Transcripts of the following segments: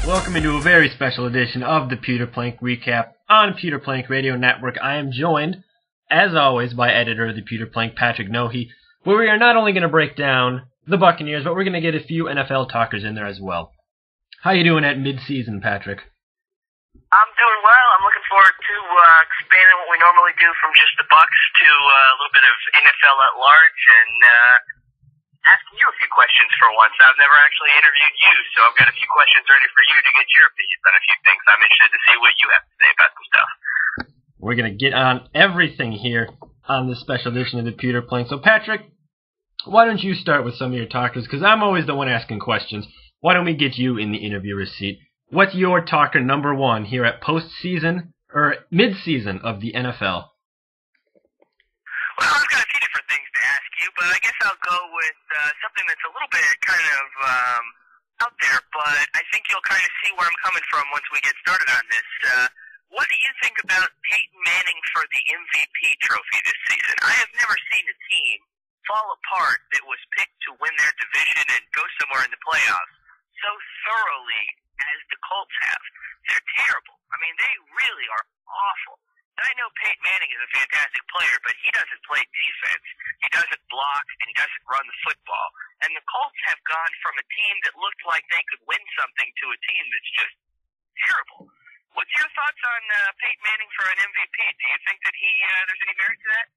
Welcome into a very special edition of the Pewter Plank Recap on Pewter Plank Radio Network. I am joined, as always, by editor of the Pewter Plank, Patrik Nohe, where we are not only going to break down the Buccaneers, but we're going to get a few NFL talkers in there as well. How you doing at mid-season, Patrik? I'm doing well. I'm looking forward to expanding what we normally do from just the Bucs to a little bit of NFL at large and asking you a few questions for once. I've never actually interviewed you, so I've got a few questions ready for you to get your opinions on a few things. I'm interested to see what you have to say about some stuff. We're going to get on everything here on this special edition of the Pewter Plank. So, Patrik, why don't you start with some of your talkers, because I'm always the one asking questions. Why don't we get you in the interviewer's seat? What's your talker number one here at postseason, or mid-season of the NFL? Well, I've got a few different things to ask you, but I guess I'll go with something that's a little bit kind of out there, but I think you'll kind of see where I'm coming from once we get started on this. What do you think about Peyton Manning for the MVP trophy this season? I have never seen a team fall apart that was picked to win their division and go somewhere in the playoffs so thoroughly as the Colts have. They're terrible. I mean, they really are awful. And I know Peyton Manning is a fantastic player, but he doesn't play defense. He doesn't block, and he doesn't run the football. And the Colts have gone from a team that looked like they could win something to a team that's just terrible. What's your thoughts on Peyton Manning for an MVP? Do you think that there's any merit to that?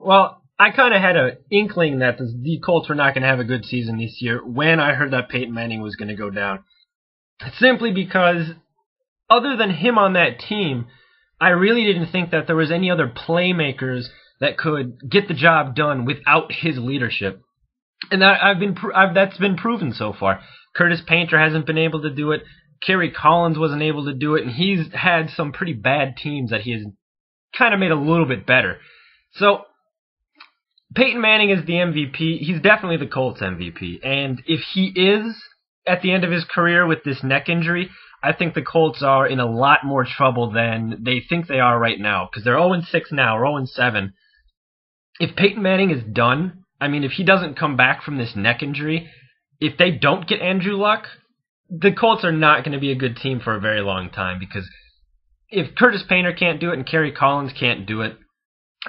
Well, I kind of had an inkling that the Colts were not going to have a good season this year when I heard that Peyton Manning was going to go down. Simply because, other than him on that team, I really didn't think that there was any other playmakers that could get the job done without his leadership. And that's been proven so far. Curtis Painter hasn't been able to do it. Kerry Collins wasn't able to do it. And he's had some pretty bad teams that he has kind of made a little bit better. So, Peyton Manning is the MVP. He's definitely the Colts MVP. And if he is at the end of his career with this neck injury, I think the Colts are in a lot more trouble than they think they are right now, because they're 0-6 now, or 0-7. If Peyton Manning is done, I mean, if he doesn't come back from this neck injury, if they don't get Andrew Luck, the Colts are not going to be a good team for a very long time, because if Curtis Painter can't do it and Kerry Collins can't do it,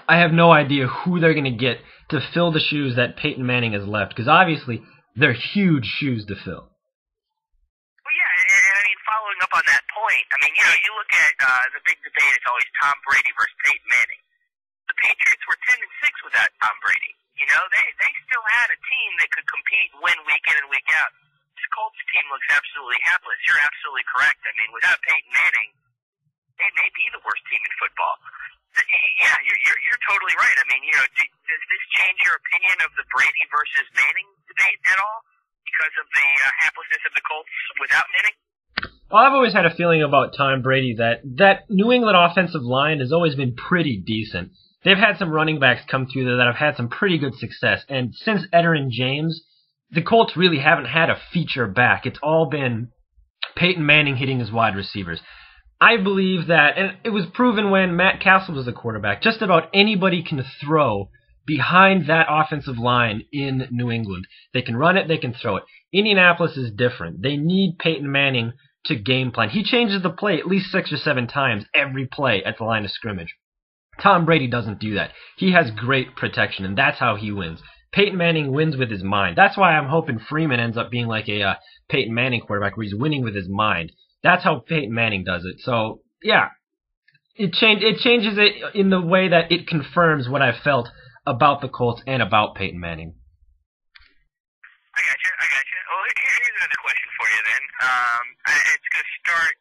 I have no idea who they're going to get to fill the shoes that Peyton Manning has left, because obviously they're huge shoes to fill. Following up on that point, I mean, you look at the big debate, it's always Tom Brady versus Peyton Manning. The Patriots were 10-6 without Tom Brady. You know, they still had a team that could compete and win week in and week out. This Colts team looks absolutely hapless. You're absolutely correct. I mean, without Peyton Manning, they may be the worst team in football. Yeah, you're totally right. I mean, does this change your opinion of the Brady versus Manning debate at all because of the haplessness of the Colts without Manning? Well, I've always had a feeling about Tom Brady that New England offensive line has always been pretty decent. They've had some running backs come through there that have had some pretty good success. And since Edgerrin James, the Colts really haven't had a feature back. It's all been Peyton Manning hitting his wide receivers. I believe that, and it was proven when Matt Castle was the quarterback, just about anybody can throw behind that offensive line in New England. They can run it, they can throw it. Indianapolis is different. They need Peyton Manning to game plan. He changes the play at least 6 or 7 times every play at the line of scrimmage. Tom Brady doesn't do that. He has great protection, and that's how he wins. Peyton Manning wins with his mind. That's why I'm hoping Freeman ends up being like a Peyton Manning quarterback where he's winning with his mind. That's how Peyton Manning does it. So, yeah, it changes it in the way that it confirms what I've felt about the Colts and about Peyton Manning. I gotcha. Well, here's another question for you then. It's going to start.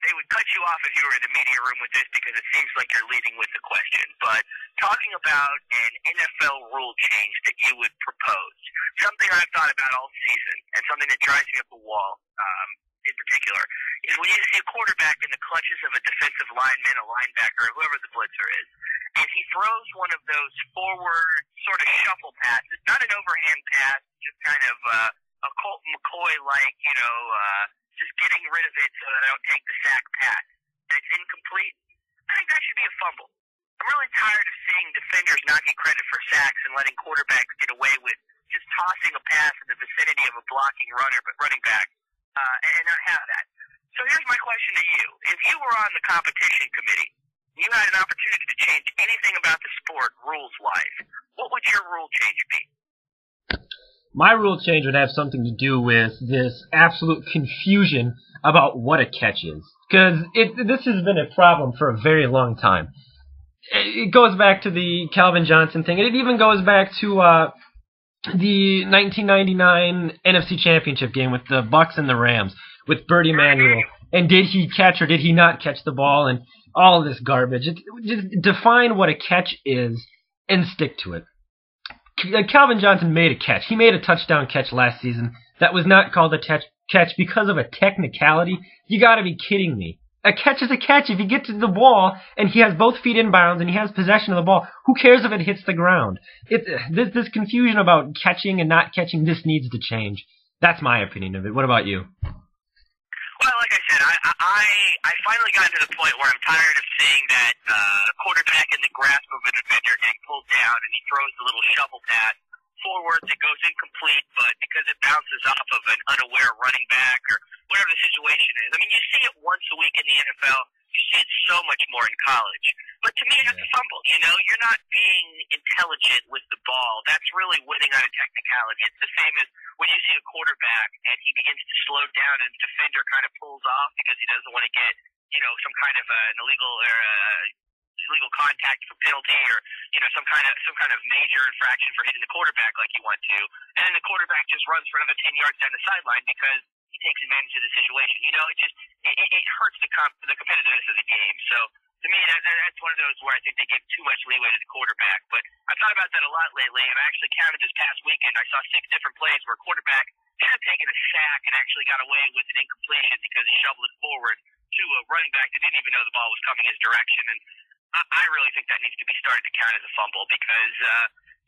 They would cut you off if you were in the media room with this because it seems like you're leading with the question. But talking about an NFL rule change that you would propose, something I've thought about all season and something that drives me up the wall. in particular, is when you see a quarterback in the clutches of a defensive lineman, a linebacker, or whoever the blitzer is, and he throws one of those forward sort of shuffle passes, not an overhand pass, just kind of a Colt McCoy-like, just getting rid of it so that I don't take the sack pass, and it's incomplete, I think that should be a fumble. I'm really tired of seeing defenders not get credit for sacks and letting quarterbacks get away with just tossing a pass in the vicinity of a blocking running back, and not have that. So here's my question to you. If you were on the competition committee, you had an opportunity to change anything about the sport rules-wise, what would your rule change be? My rule change would have something to do with this absolute confusion about what a catch is. Because this has been a problem for a very long time. It goes back to the Calvin Johnson thing, and it even goes back to the 1999 NFC Championship game with the Bucs and the Rams with Bertie Manuel. And did he catch or did he not catch the ball and all this garbage? Just define what a catch is and stick to it. Calvin Johnson made a catch. He made a touchdown catch last season that was not called a catch because of a technicality. You gotta be kidding me. A catch is a catch. If he gets to the ball and he has both feet in bounds and he has possession of the ball, who cares if it hits the ground? This confusion about catching and not catching, this needs to change. That's my opinion of it. What about you? Well, like I said, I finally got to the point where I'm tired of seeing that quarterback in the grasp of a defender getting pulled down and he throws the little shovel pass forward that goes incomplete, but because it bounces off of an unaware running back or whatever the situation is. I mean, you see it once a week in the NFL. You see it so much more in college. But to me, that's a fumble. You're not being intelligent with the ball. That's really winning on a technicality. It's the same as when you see a quarterback and he begins to slow down and the defender kind of pulls off because he doesn't want to get, some kind of an illegal contact for penalty or, some kind of major infraction for hitting the quarterback like you want to. And then the quarterback just runs for another 10 yards down the sideline because he takes advantage of the situation. It hurts the competitiveness of the game. So to me, that's one of those where I think they give too much leeway to the quarterback. But I've thought about that a lot lately, and I actually counted this past weekend. I saw 6 different plays where a quarterback should have taken a sack and actually got away with an incompletion because he shoveled it forward to a running back that didn't even know the ball was coming his direction. And I really think that needs to be started to count as a fumble because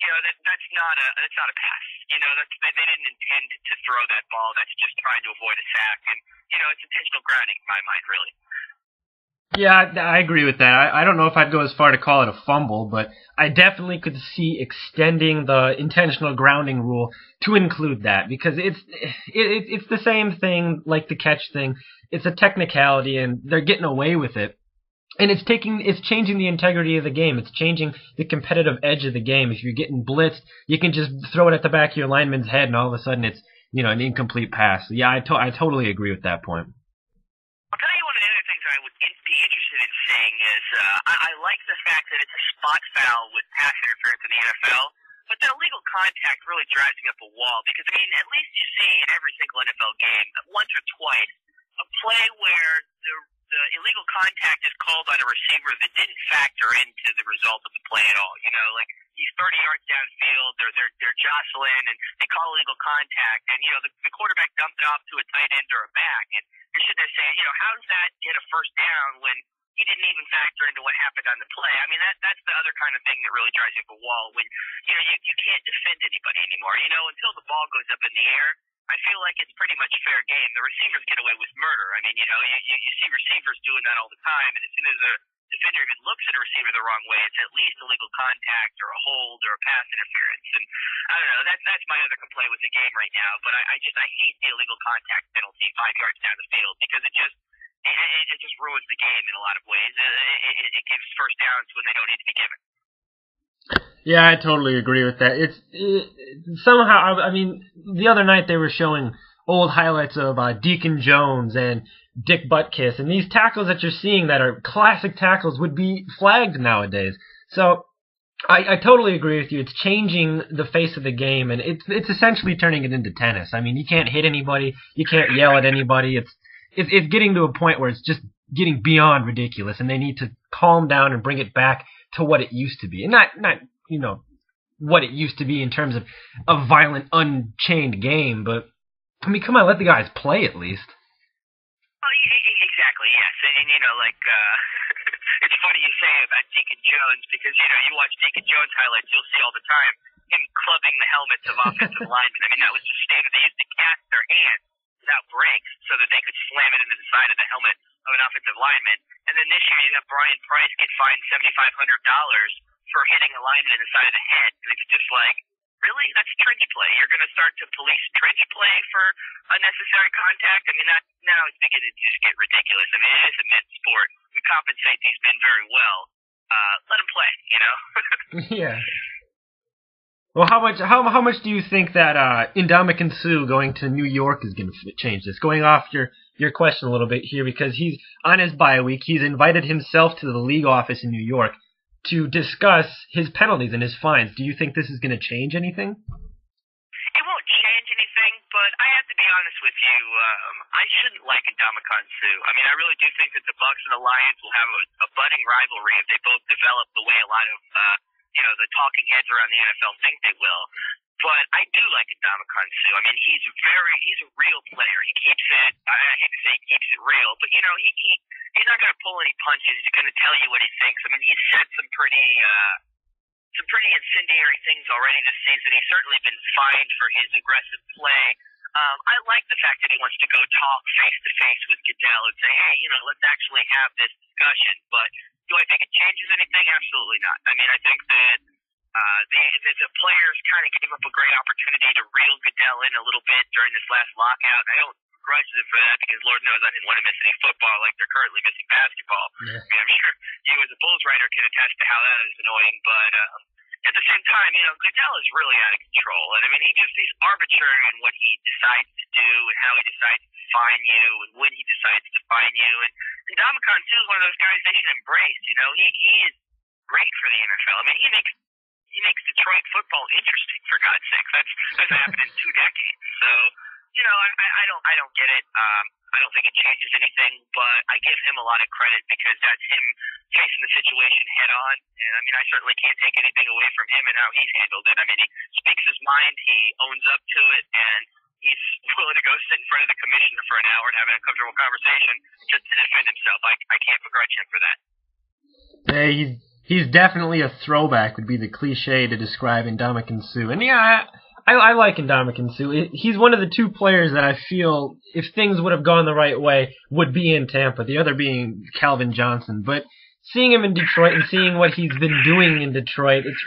that's not a pass. They didn't intend to throw that ball. That's just trying to avoid a sack, and it's intentional grounding in my mind, really. Yeah, I agree with that. I don't know if I'd go as far to call it a fumble, but I definitely could see extending the intentional grounding rule to include that because it's the same thing like the catch thing. It's a technicality, and they're getting away with it. And it's changing the integrity of the game. It's changing the competitive edge of the game. If you're getting blitzed, you can just throw it at the back of your lineman's head, and all of a sudden it's an incomplete pass. So yeah, I totally agree with that point. I'll tell you one of the other things I would be interested in seeing is I like the fact that it's a spot foul with pass interference in the NFL, but that illegal contact really drives me up a wall because at least you see in every single NFL game once or twice a play where the illegal contact is called on a receiver that didn't factor into the result of the play at all. Like he's 30 yards downfield, they're jostling, and they call illegal contact, and the quarterback dumped it off to a tight end or a back, and you're sitting there saying, how does that get a first down when he didn't even factor into what happened on the play? I mean, that's the other kind of thing that really drives you up a wall when you can't defend anybody anymore. Until the ball goes up in the air, I feel like it's pretty much fair game. The receivers get away with murder. I mean, you see receivers doing that all the time, and as soon as a defender even looks at a receiver the wrong way, it's at least illegal contact or a hold or a pass interference. And I don't know, that's my other complaint with the game right now. But I hate the illegal contact penalty 5 yards down the field because it just ruins the game in a lot of ways. It gives first downs when they don't need to be given. Yeah, I totally agree with that. Somehow, I mean, the other night they were showing old highlights of Deacon Jones and Dick Butkus, and these tackles that you're seeing that are classic tackles would be flagged nowadays. So I totally agree with you. It's changing the face of the game, and it's essentially turning it into tennis. I mean, you can't hit anybody, you can't yell at anybody. It's getting to a point where it's just getting beyond ridiculous, and they need to calm down and bring it back to what it used to be, and not what it used to be in terms of a violent, unchained game, but I mean, come on, let the guys play at least. like, it's funny you say about Deacon Jones because, you watch Deacon Jones highlights, you'll see all the time him clubbing the helmets of offensive linemen. I mean, that was the standard. They used to cast their hands without breaks so that they could slam it into the side of the helmet of an offensive lineman. And then this year you have Brian Price get fined $7,500 for hitting a lineman in the side of the head. And it's just like, really? That's trench play. You're going to start to police trench play for unnecessary contact? I mean, that now it's beginning to just get ridiculous. I mean, it is a men's sport. We compensate these men very well. Let them play, Yeah. Well, how much do you think that Ndamukong Suh going to New York is going to change this? Going off your question a little bit here, because he's on his bye week, he's invited himself to the league office in New York to discuss his penalties and his fines. Do you think this is going to change anything? It won't change anything, but I have to be honest with you. I shouldn't like Ndamukong Suh. I mean, I really do think that the Bucs and the Lions will have a budding rivalry if they both develop the way a lot of the talking heads around the NFL think they will. But I do like Ndamukong Suh. I mean, he's a real player. He keeps it. I hate to say he keeps it real, but he's not going to pull any punches. He's going to tell you what he thinks. I mean, he's said some pretty incendiary things already this season. He's certainly been fined for his aggressive play. I like the fact that he wants to go talk face to face with Goodell and say, hey, let's actually have this discussion. But do I think it changes anything? Absolutely not. I mean, I think that the players kind of gave up a great opportunity to reel Goodell in a little bit during this last lockout. I don't begrudge them for that because Lord knows I didn't want to miss any football like they're currently missing basketball. Yeah. I mean, I'm sure you as a Bulls writer can attest to how that is annoying, but at the same time, Goodell is really out of control. And I mean, he's arbitrary in what he decides to do and how he decides to fine you and when he decides to fine you. And Ndamukong Suh is one of those guys they should embrace. He is great for the NFL. I mean, he makes Detroit football interesting, for God's sake. That's happened in 2 decades. So, I don't get it. I don't think it changes anything, but I give him a lot of credit because that's him facing the situation head on. And I mean, I certainly can't take anything away from him and how he's handled it. I mean, he speaks his mind, he owns up to it, and he's willing to go sit in front of the commissioner for an hour and have an uncomfortable conversation just to defend himself. I can't begrudge him for that. Yeah, he's definitely a throwback, would be the cliche to describe Ndamukong Suh. And yeah, I like Ndamukong Suh. He's one of the 2 players that I feel, if things would have gone the right way, would be in Tampa, the other being Calvin Johnson. But seeing him in Detroit and seeing what he's been doing in Detroit, it's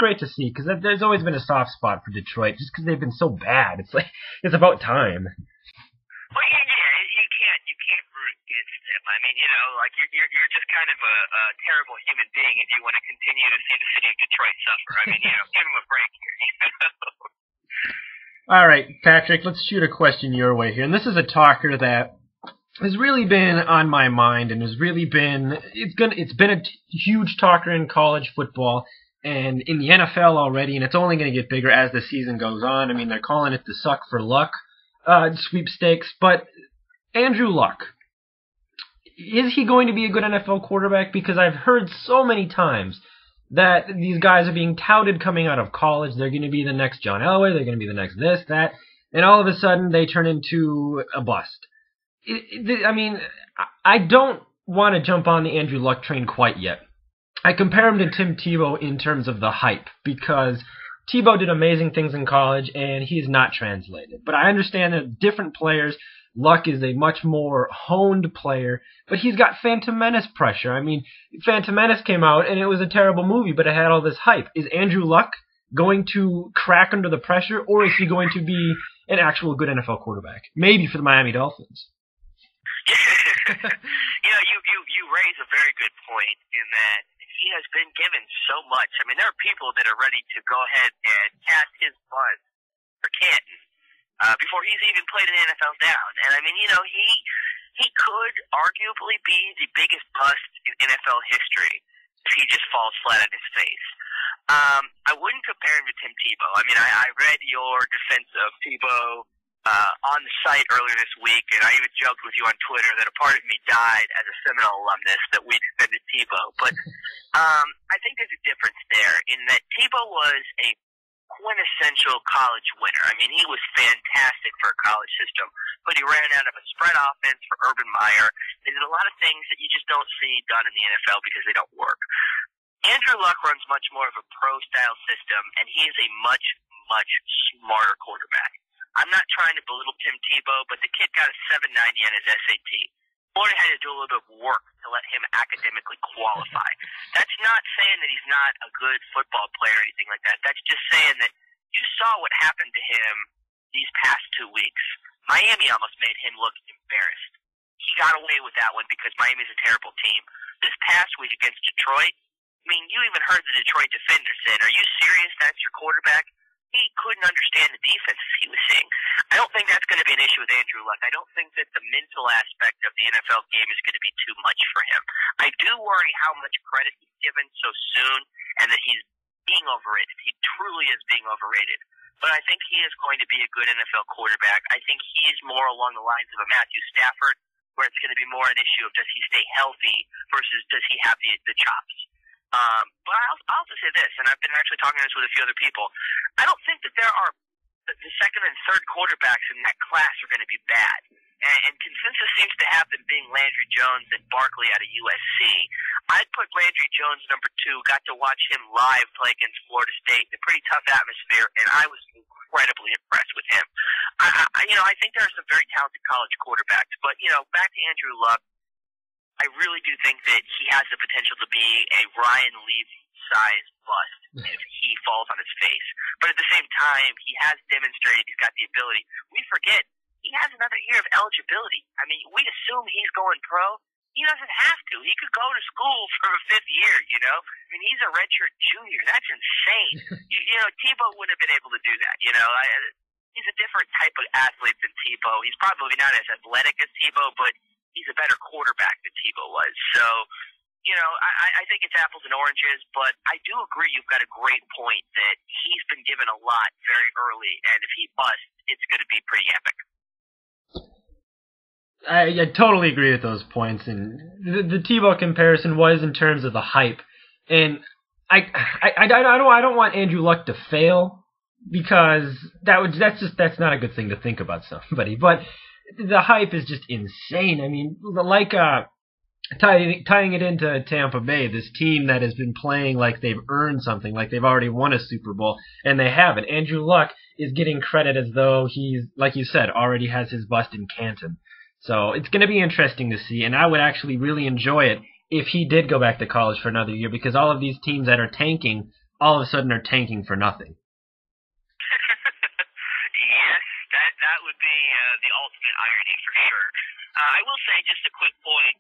great to see, because there's always been a soft spot for Detroit, just because they've been so bad. It's like, it's about time. Well, you can't root against him. I mean, you're just kind of a terrible human being if you want to continue to see the city of Detroit suffer. I mean, give him a break here. All right, Patrick, let's shoot a question your way here. And this is a talker that has really been on my mind and has really been, it's been a huge talker in college football and in the NFL already, and it's only going to get bigger as the season goes on. I mean, they're calling it the Suck for Luck sweepstakes, but Andrew Luck, is he going to be a good NFL quarterback? Because I've heard so many times that these guys are being touted coming out of college. They're going to be the next John Elway. They're going to be the next this, that. And all of a sudden, they turn into a bust. I mean, I don't want to jump on the Andrew Luck train quite yet. I compare him to Tim Tebow in terms of the hype, because Tebow did amazing things in college, and he's not translated. But I understand that different players, Luck is a much more honed player, but he's got Phantom Menace pressure. I mean, Phantom Menace came out, and it was a terrible movie, but it had all this hype. Is Andrew Luck going to crack under the pressure, or is he going to be an actual good NFL quarterback? Maybe for the Miami Dolphins. You raise a very good point in that he has been given so much. I mean, there are people that are ready to go ahead and cast his buzz for Canton before he's even played an NFL down. And I mean, he could arguably be the biggest bust in NFL history if he just falls flat on his face. I wouldn't compare him to Tim Tebow. I mean, I read your defense of Tebow on the site earlier this week, and I even joked with you on Twitter that a part of me died as a Seminole alumnus that we defended Tebow. But I think there's a difference there in that Tebow was a quintessential college winner. I mean, he was fantastic for a college system, but he ran out of a spread offense for Urban Meyer. They did a lot of things that you just don't see done in the NFL because they don't work. Andrew Luck runs much more of a pro-style system, and he is a much, much smarter quarterback. I'm not trying to belittle Tim Tebow, but the kid got a 790 on his SAT. Florida had to do a little bit of work to let him academically qualify. That's not saying that he's not a good football player or anything like that. That's just saying that you saw what happened to him these past 2 weeks. Miami almost made him look embarrassed. He got away with that one because Miami's a terrible team. This past week against Detroit, I mean, you even heard the Detroit defender saying, "Are you serious? That's your quarterback?" He couldn't understand the defenses he was seeing. I don't think that's going to be an issue with Andrew Luck. I don't think that the mental aspect of the NFL game is going to be too much for him. I do worry how much credit he's given so soon and that he's being overrated. He truly is being overrated. But I think he is going to be a good NFL quarterback. I think he's more along the lines of a Matthew Stafford, where it's going to be more an issue of does he stay healthy versus does he have the chops. But I'll also say this, and I've been actually talking this with a few other people. I don't think that there are the second and third quarterbacks in that class are going to be bad. And consensus seems to have them being Landry Jones and Barkley out of USC. I'd put Landry Jones number 2, got to watch him live play against Florida State, a pretty tough atmosphere, and I was incredibly impressed with him. I think there are some very talented college quarterbacks, but, back to Andrew Luck, I really do think that he has the potential to be a Ryan Leaf-sized bust if he falls on his face. But at the same time, he has demonstrated he's got the ability. We forget, he has another year of eligibility. I mean, we assume he's going pro. He doesn't have to. He could go to school for a 5th year, I mean, he's a redshirt junior. That's insane. Tebow wouldn't have been able to do that, He's a different type of athlete than Tebow. He's probably not as athletic as Tebow, but he's a better quarterback than Tebow was. So, I think it's apples and oranges, but I do agree you've got a great point that he's been given a lot very early, and if he busts, it's going to be pretty epic. I totally agree with those points, and the Tebow comparison was in terms of the hype, and I don't want Andrew Luck to fail because that's not a good thing to think about somebody, but the hype is just insane. I mean, like tying it into Tampa Bay, this team that has been playing like they've earned something, like they've already won a Super Bowl, and they haven't. Andrew Luck is getting credit as though he's, like you said, already has his bust in Canton. So it's going to be interesting to see, and I would actually really enjoy it if he did go back to college for another year, because all of these teams that are tanking, all of a sudden are tanking for nothing. Yes, that would be the ultimate irony for sure. I will say just a quick point,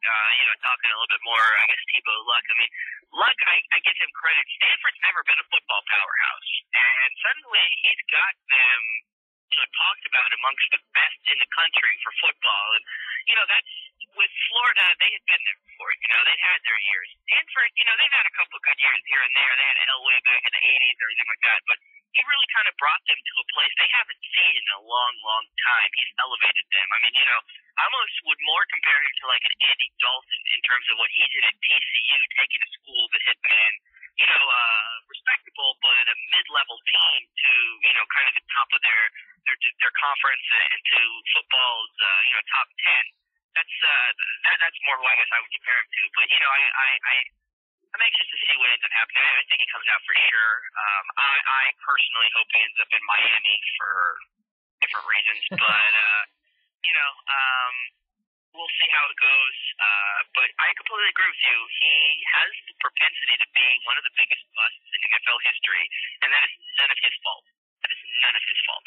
talking a little bit more, I guess, Tebow Luck. I mean, Luck, I give him credit. Stanford's never been a football powerhouse, and suddenly he's got them talked about amongst the best in the country for football. And, that's with Florida, they had been there before. They'd had their years. Stanford, they've had a couple of good years here and there. They had Elway back in the 80s or anything like that. But he really kind of brought them to a place they haven't seen in a long, long time. He's elevated them. I mean, I almost would more compare him to like an Andy Dalton in terms of what he did at TCU, taking a school that had been, respectable, but a mid-level team to, kind of the top of their conference and to football's, top 10. That's more who I guess I would compare him to. But, I'm anxious to see what ends up happening. I think he comes out for sure. I personally hope he ends up in Miami for different reasons. But, we'll see how it goes. But I completely agree with you. He has the propensity to be one of the biggest busts in NFL history, and that is none of his fault. That is none of his fault.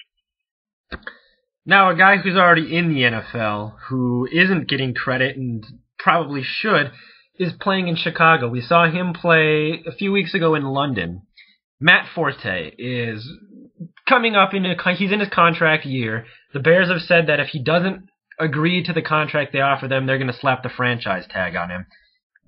Now, a guy who's already in the NFL, who isn't getting credit and probably should, is playing in Chicago. We saw him play a few weeks ago in London. Matt Forte is coming up he's in his contract year. The Bears have said that if he doesn't agree to the contract they offer them, they're going to slap the franchise tag on him.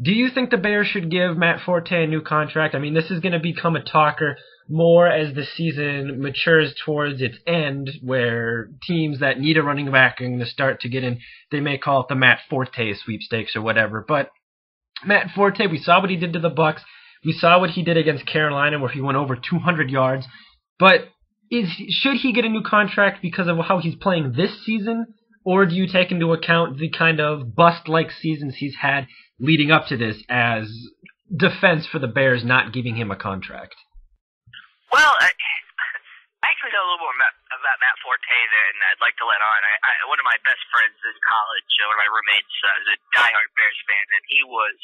Do you think the Bears should give Matt Forte a new contract? I mean, this is going to become a talker more as the season matures towards its end, where teams that need a running back are going to start to get in. They may call it the Matt Forte sweepstakes or whatever. But Matt Forte, we saw what he did to the Bucs. We saw what he did against Carolina, where he went over 200 yards. But should he get a new contract because of how he's playing this season, or do you take into account the kind of bust-like seasons he's had leading up to this as defense for the Bears not giving him a contract? Well, I actually know a little more about Matt Forte than I'd like to let on. One of my best friends in college, one of my roommates, is a diehard Bears fan, and he was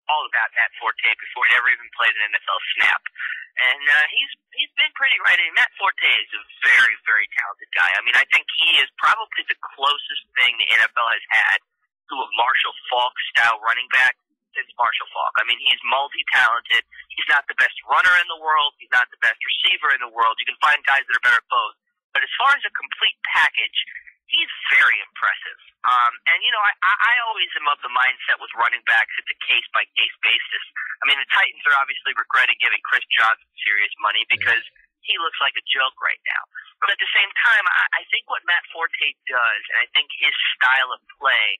all about Matt Forte before he ever even played an NFL snap. And he's been pretty right. And Matt Forte is a very, very talented guy. I mean, I think he is probably the closest thing the NFL has had to a Marshall Faulk-style running back since Marshall Faulk. I mean, he's multi-talented. He's not the best runner in the world. He's not the best receiver in the world. You can find guys that are better at both. But as far as a complete package, he's very impressive. And, you know, I always am of the mindset with running backs, it's a case-by-case basis. I mean, the Titans are obviously regretting giving Chris Johnson serious money because he looks like a joke right now. But at the same time, I think what Matt Forte does, and I think his style of play,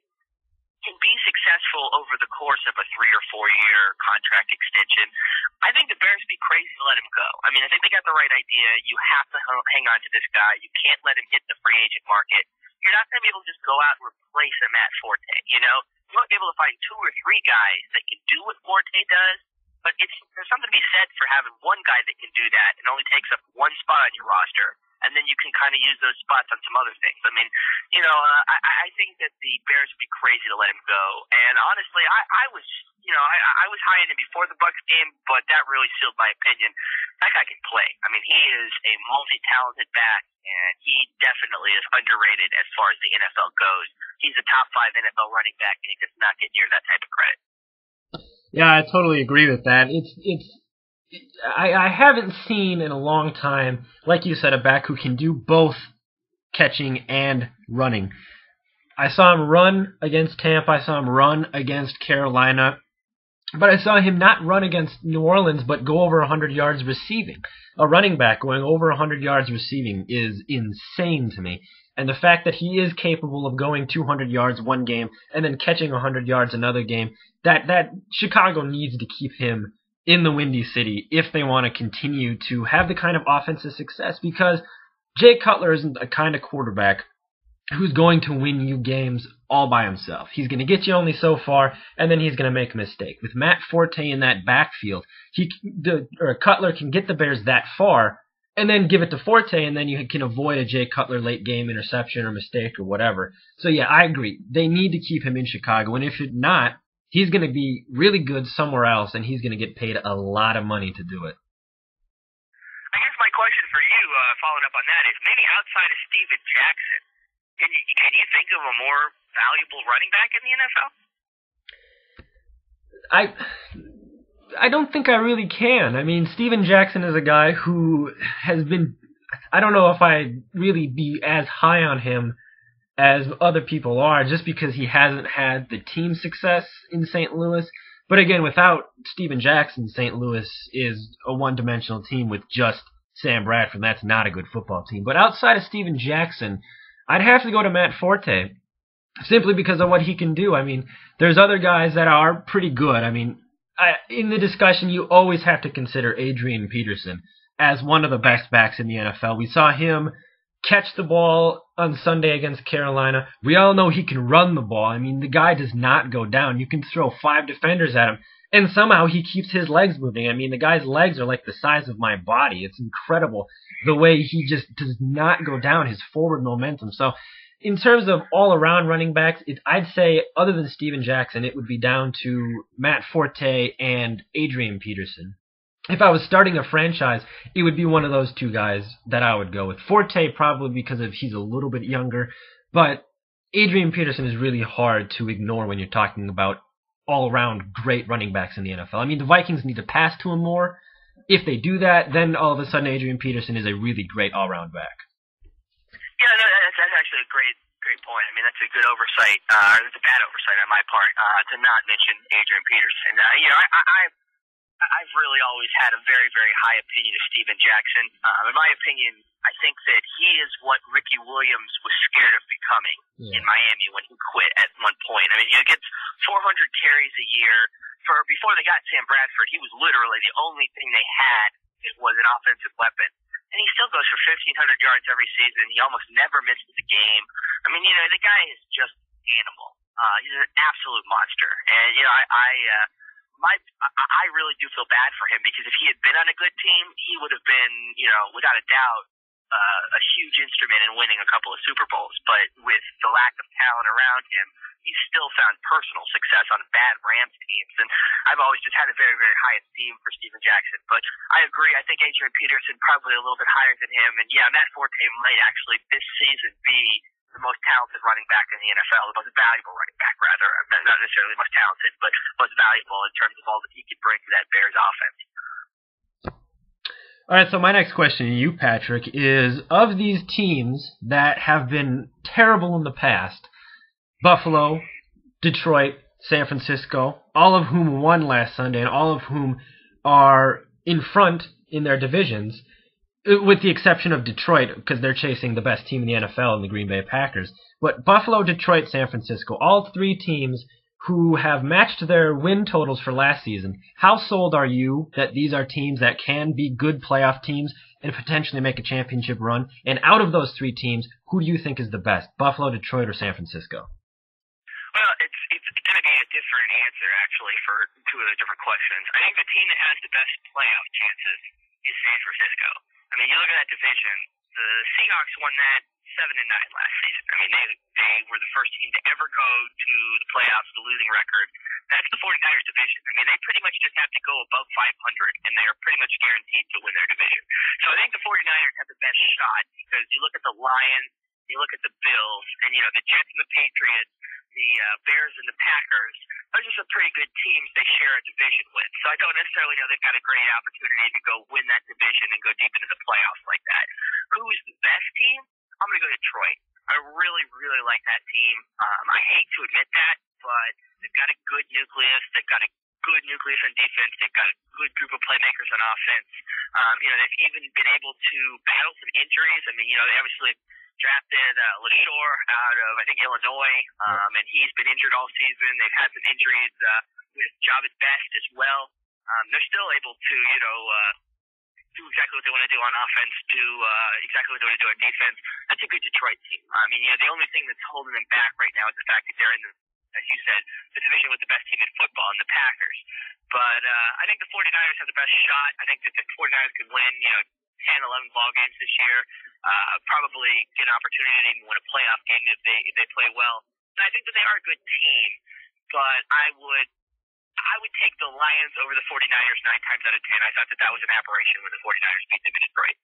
can be successful over the course of a 3 or 4 year contract extension. I think the Bears would be crazy to let him go. I mean, I think they got the right idea. You have to hang on to this guy. You can't let him hit the free agent market. You're not going to be able to just go out and replace a Matt Forte, you know? You won't be able to find 2 or 3 guys that can do what Forte does, but there's something to be said for having one guy that can do that and only takes up one spot on your roster, and then you can kind of use those spots on some other things. I mean, you know, I think that the Bears would be crazy to let him go. And honestly, I was high on him before the Bucs game, but that really sealed my opinion. That guy can play. I mean, he is a multi-talented back, and he definitely is underrated as far as the NFL goes. He's a top 5 NFL running back, and he does not get near that type of credit. Yeah, I totally agree with that. I haven't seen in a long time, like you said, a back who can do both catching and running. I saw him run against Tampa. I saw him run against Carolina. But I saw him not run against New Orleans, but go over 100 yards receiving. A running back going over 100 yards receiving is insane to me. And the fact that he is capable of going 200 yards one game and then catching 100 yards another game, that Chicago needs to keep him in the Windy City if they want to continue to have the kind of offensive success, because Jay Cutler isn't the kind of quarterback who's going to win you games all by himself. He's going to get you only so far, and then he's going to make a mistake. With Matt Forte in that backfield, Cutler can get the Bears that far, and then give it to Forte, and then you can avoid a Jay Cutler late game interception or mistake or whatever. So yeah, I agree. They need to keep him in Chicago, and if not, he's going to be really good somewhere else, and he's going to get paid a lot of money to do it. I guess my question for you, following up on that, is maybe outside of Steven Jackson, can you think of a more valuable running back in the NFL? I don't think I really can. I mean, Steven Jackson is a guy who has been, I don't know if I'd really be as high on him as other people are, just because he hasn't had the team success in St. Louis. But again, without Steven Jackson, St. Louis is a one-dimensional team with just Sam Bradford. That's not a good football team. But outside of Steven Jackson, I'd have to go to Matt Forte, simply because of what he can do. I mean, there's other guys that are pretty good. I mean, in the discussion, you always have to consider Adrian Peterson as one of the best backs in the NFL. We saw him catch the ball on Sunday against Carolina. We all know he can run the ball. I mean, the guy does not go down. You can throw 5 defenders at him, and somehow he keeps his legs moving. I mean, the guy's legs are like the size of my body. It's incredible the way he just does not go down, his forward momentum. So in terms of all-around running backs, I'd say other than Steven Jackson, it would be down to Matt Forte and Adrian Peterson. If I was starting a franchise, it would be one of those 2 guys that I would go with. Forte probably because he's a little bit younger, but Adrian Peterson is really hard to ignore when you're talking about all-around great running backs in the NFL. I mean, the Vikings need to pass to him more. If they do that, then all of a sudden Adrian Peterson is a really great all-around back. Yeah, no, that's actually a great point. I mean, that's a good oversight, or it's a bad oversight on my part, to not mention Adrian Peterson. You know, I've really always had a very, very high opinion of Steven Jackson. In my opinion, I think that he is what Ricky Williams was scared of becoming in Miami when he quit at one point. I mean, he gets 400 carries a year. Before they got Sam Bradford, he was literally the only thing they had. It was an offensive weapon. and he still goes for 1,500 yards every season. He almost never misses a game. I mean, the guy is just an animal. He's an absolute monster. And, I really do feel bad for him because if he had been on a good team, he would have been, without a doubt, a huge instrument in winning a couple of Super Bowls. But with the lack of talent around him, he's still found personal success on bad Rams teams. And I've always just had a very, very high esteem for Steven Jackson. But I agree. I think Adrian Peterson probably a little bit higher than him. And yeah, Matt Forte might actually this season be the most talented running back in the NFL, the most valuable running back, rather. Not necessarily the most talented, but most valuable in terms of all that he could bring to that Bears offense. All right, so my next question to you, Patrik, is of these teams that have been terrible in the past, Buffalo, Detroit, San Francisco, all of whom won last Sunday and all of whom are in front in their divisions, with the exception of Detroit, because they're chasing the best team in the NFL in the Green Bay Packers. But Buffalo, Detroit, San Francisco, all three teams who have matched their win totals for last season. How sold are you that these are teams that can be good playoff teams and potentially make a championship run? And out of those three teams, who do you think is the best, Buffalo, Detroit, or San Francisco? Well, it's going to be a different answer, actually, for two of those different questions. I think the team that has the best playoff chances is San Francisco. I mean, you look at that division, the Seahawks won that 7-9 last season. I mean, they were the first team to ever go to the playoffs with a losing record. That's the 49ers division. I mean, they pretty much just have to go above 500, and they're pretty much guaranteed to win their division. So I think the 49ers have the best shot because you look at the Lions, you look at the Bills, and, the Jets and the Patriots, the Bears and the Packers, those are some pretty good teams they share a division with. So I don't necessarily know they've got a great opportunity to go win that division and go deep into the playoffs like that. Who's the best team? I'm going to go Detroit. I really, really like that team. I hate to admit that, but they've got a good nucleus. They've got a good nucleus on defense. They've got a good group of playmakers on offense. They've even been able to battle some injuries. I mean, they obviously drafted LaShore out of, I think, Illinois, and he's been injured all season. They've had some injuries with Javis Best as well. They're still able to, do exactly what they want to do on offense, do exactly what they want to do on defense. That's a good Detroit team. I mean, the only thing that's holding them back right now is the fact that they're in as you said, the division with the best team in football in the Packers. But I think the 49ers have the best shot. I think that the 49ers could win, 10, 11 ball games this year. Probably get an opportunity to win a playoff game if they play well. And I think that they are a good team, but I would take the Lions over the 49ers 9 times out of 10. I thought that was an aberration when the 49ers beat them in Detroit.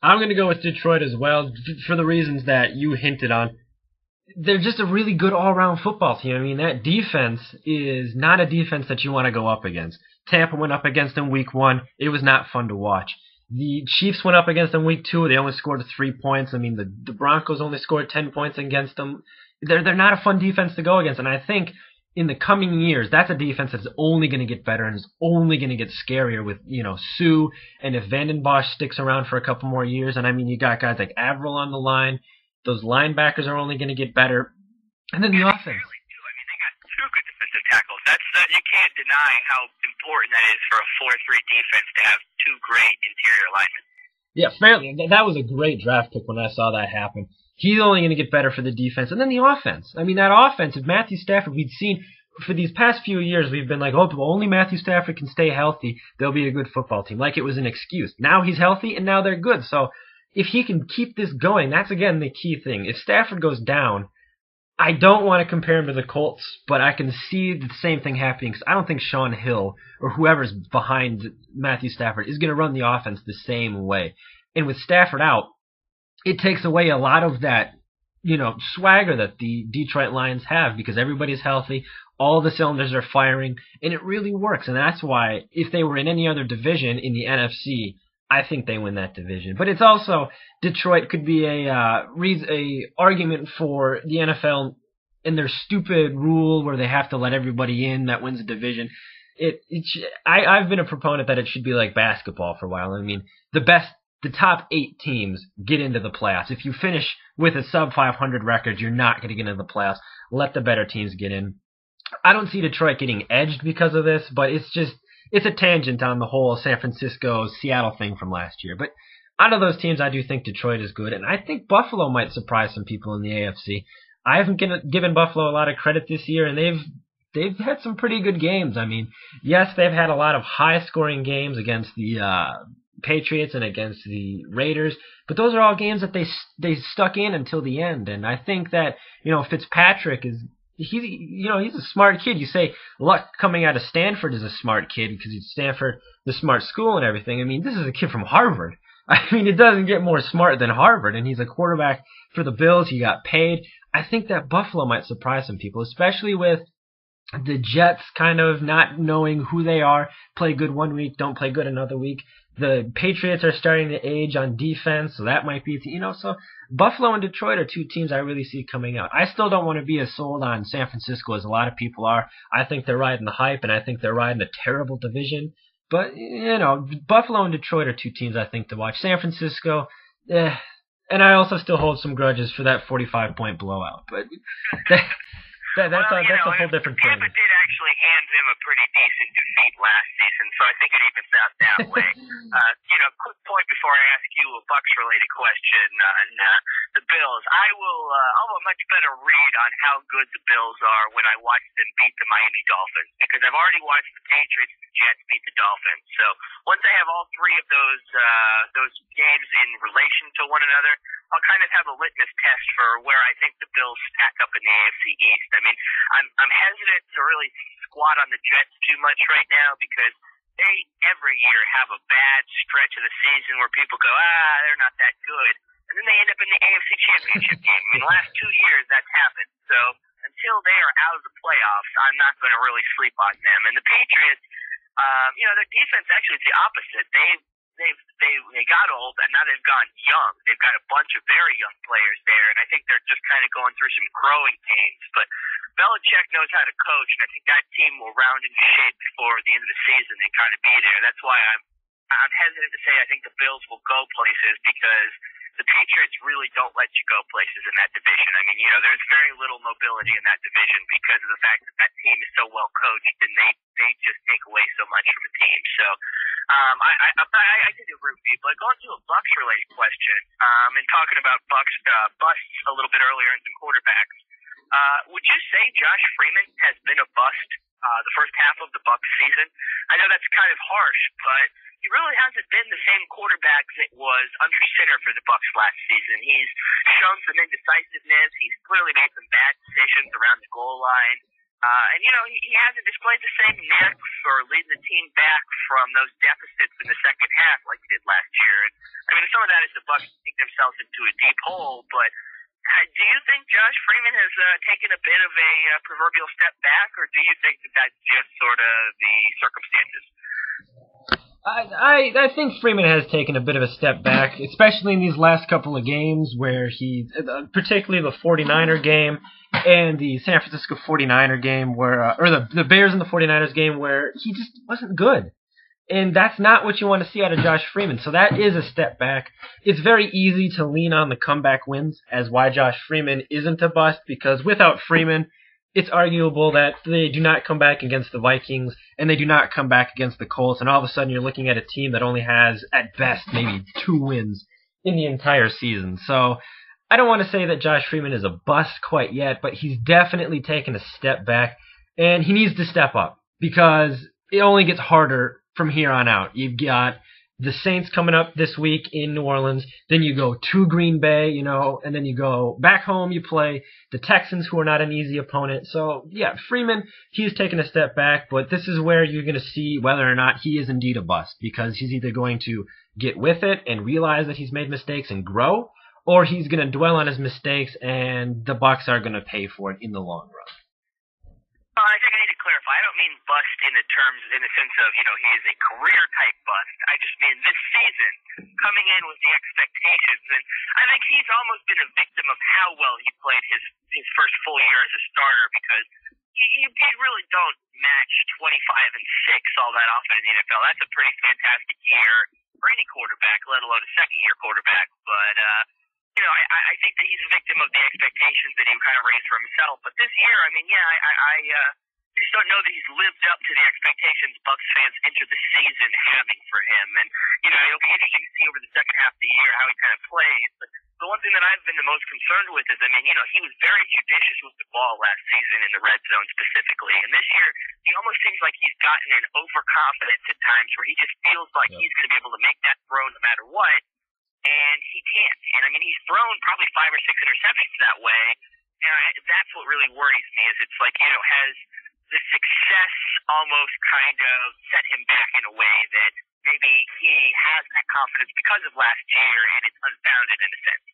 I'm going to go with Detroit as well for the reasons that you hinted on. They're just a really good all-around football team. I mean, that defense is not a defense that you want to go up against. Tampa went up against them week 1. It was not fun to watch. The Chiefs went up against them week 2. They only scored 3 points. I mean, the Broncos only scored 10 points against them. They're not a fun defense to go against. And I think in the coming years, that's a defense that's only going to get better and is only going to get scarier with, Sue. And if Vanden Bosch sticks around for a couple more years, and I mean, you got guys like Averill on the line. Those linebackers are only going to get better. And then the offense. They got 2 good defensive tackles. You can't deny how important that is for a 4-3 defense to have 2 great interior linemen. Yeah, fairly. That was a great draft pick when I saw that happen. He's only going to get better for the defense. And then the offense. I mean, that offense, if Matthew Stafford, we'd seen for these past few years, we've been like, oh, if only Matthew Stafford can stay healthy, they'll be a good football team. Like it was an excuse. Now he's healthy, and now they're good. So if he can keep this going, that's, again, the key thing. If Stafford goes down, I don't want to compare him to the Colts, but I can see the same thing happening because I don't think Sean Hill or whoever's behind Matthew Stafford is going to run the offense the same way. And with Stafford out, it takes away a lot of that, swagger that the Detroit Lions have because everybody's healthy, all the cylinders are firing, and it really works. And that's why if they were in any other division in the NFC, I think they win that division. But it's also, Detroit could be a argument for the NFL and their stupid rule where they have to let everybody in that wins a division. I've been a proponent that it should be like basketball for a while. I mean, the top 8 teams get into the playoffs. If you finish with a sub 500 record, you're not going to get into the playoffs. Let the better teams get in. I don't see Detroit getting edged because of this, but it's just, it's a tangent on the whole San Francisco-Seattle thing from last year. But out of those teams, I do think Detroit is good, and I think Buffalo might surprise some people in the AFC. I haven't given Buffalo a lot of credit this year, and they've had some pretty good games. I mean, yes, they've had a lot of high-scoring games against the Patriots and against the Raiders, but those are all games that they stuck in until the end. And I think that Fitzpatrick he's a smart kid. You say Luck coming out of Stanford is a smart kid because he's Stanford, the smart school and everything. I mean, this is a kid from Harvard. I mean, it doesn't get more smart than Harvard, and he's a quarterback for the Bills. He got paid. I think that Buffalo might surprise some people, especially with the Jets kind of not knowing who they are, play good one week, don't play good another week. The Patriots are starting to age on defense, so that might be, so Buffalo and Detroit are two teams I really see coming out. I still don't want to be as sold on San Francisco as a lot of people are. I think they're riding the hype, and I think they're riding a terrible division. But, Buffalo and Detroit are two teams I think to watch. San Francisco, and I also still hold some grudges for that 45-point blowout. But that's a whole different thing. Tampa did actually hand them a pretty decent defeat last season, so I think it evens out that way. Quick point before I ask you a Bucs-related question on the Bills. I'll have a much better read on how good the Bills are when I watch them beat the Miami Dolphins, because I've already watched the Patriots and the Jets beat the Dolphins. So once I have all three of those games in relation to one another, I'll kind of have a litmus test for where I think the Bills stack up in the AFC East. I mean, I'm hesitant to really squat on the Jets too much right now because they every year have a bad stretch of the season where people go, they're not that good. And then they end up in the AFC Championship game. I mean, the last 2 years that's happened. So until they are out of the playoffs, I'm not going to really sleep on them. And the Patriots, their defense actually is the opposite. They got old, and now they've gone young. They've got a bunch of very young players there, and I think they're just kind of going through some growing pains. But Belichick knows how to coach, and I think that team will round into shape before the end of the season and kind of be there. That's why I'm hesitant to say I think the Bills will go places, because the Patriots really don't let you go places in that division. I mean, there's very little mobility in that division because of the fact that team is so well coached, and they just take away so much from a team. So I did agree with you, but going to a Bucs related question, and talking about Bucs busts a little bit earlier in some quarterbacks. Would you say Josh Freeman has been a bust the first half of the Bucs season? I know that's kind of harsh, but he really hasn't been the same quarterback that was under center for the Bucs last season. He's shown some indecisiveness. He's clearly made some bad decisions around the goal line. And he hasn't displayed the same knack for leading the team back from those deficits in the second half like he did last year. And I mean, some of that is the Bucs dig themselves into a deep hole, but do you think Josh Freeman has taken a bit of a proverbial step back, or do you think that that's just sort of the circumstances? I think Freeman has taken a bit of a step back, especially in these last couple of games where particularly the 49er game and the San Francisco 49er game or the Bears and the 49ers game where he just wasn't good. And that's not what you want to see out of Josh Freeman. So that is a step back. It's very easy to lean on the comeback wins as why Josh Freeman isn't a bust, because without Freeman, it's arguable that they do not come back against the Vikings and they do not come back against the Colts, and all of a sudden you're looking at a team that only has, at best, maybe 2 wins in the entire season. So I don't want to say that Josh Freeman is a bust quite yet, but he's definitely taken a step back, and he needs to step up because it only gets harder from here on out. You've got the Saints coming up this week in New Orleans. Then you go to Green Bay, and then you go back home. You play the Texans, who are not an easy opponent. So, yeah, Freeman, he's taken a step back, but this is where you're going to see whether or not he is indeed a bust, because he's either going to get with it and realize that he's made mistakes and grow, or he's going to dwell on his mistakes and the Bucs are going to pay for it in the long run. I think I need to clarify. I don't mean bust in the sense of, he is a career type bust. I just mean this season, coming in with the expectations. And I think he's almost been a victim of how well he played his first full year as a starter, because you really don't match 25-6 all that often in the NFL. That's a pretty fantastic year for any quarterback, let alone a second-year quarterback. But, I think that he's a victim of the expectations that he kind of raised for himself. But this year, I mean, I just don't know that he's lived up to the expectations Bucs fans entered the season having for him. And, it'll be interesting to see over the second half of the year how he kind of plays. But the one thing that I've been the most concerned with is, he was very judicious with the ball last season in the red zone specifically. And this year, he almost seems like he's gotten an overconfidence at times where he just feels like he's going to be able to make that throw no matter what. And he can't. And, he's thrown probably 5 or 6 interceptions that way. And that's what really worries me is it's like, has the success almost kind of set him back in a way that maybe he has that confidence because of last year and it's unfounded in a sense.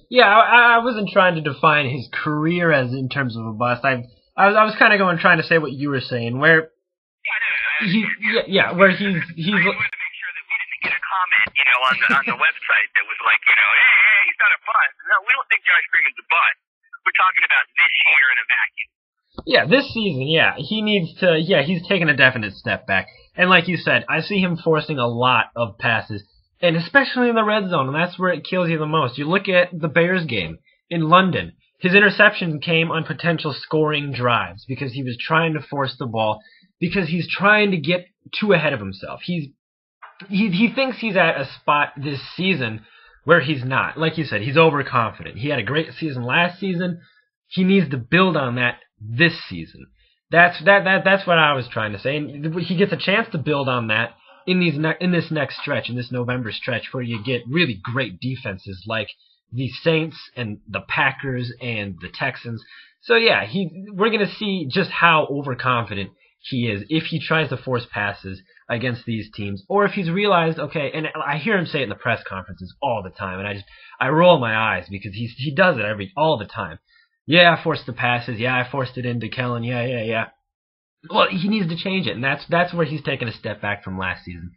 Yeah, I wasn't trying to define his career as in terms of a bust. I was kind of trying to say what you were saying, where where he's. I wanted to make sure that we didn't get a comment, on the website that was like, hey, he's not a bust. No, we don't think Josh Freeman's a bust. We're talking about this year in a vacuum. Yeah, this season, he needs to, he's taken a definite step back. And like you said, I see him forcing a lot of passes, and especially in the red zone, and that's where it kills you the most. You look at the Bears game in London. His interception came on potential scoring drives because he was trying to force the ball, because he's trying to get too ahead of himself. He thinks he's at a spot this season where he's not. Like you said, he's overconfident. He had a great season last season. He needs to build on that this season. That's what I was trying to say. And he gets a chance to build on that in this next stretch, in this November stretch, where you get really great defenses like the Saints and the Packers and the Texans. So we're going to see just how overconfident he is if he tries to force passes against these teams, or if he's realized, okay, and I hear him say it in the press conferences all the time, and I roll my eyes because he does it all the time. Yeah, I forced the passes. Yeah, I forced it into Kellen. Yeah. Well, he needs to change it, and that's where he's taken a step back from last season.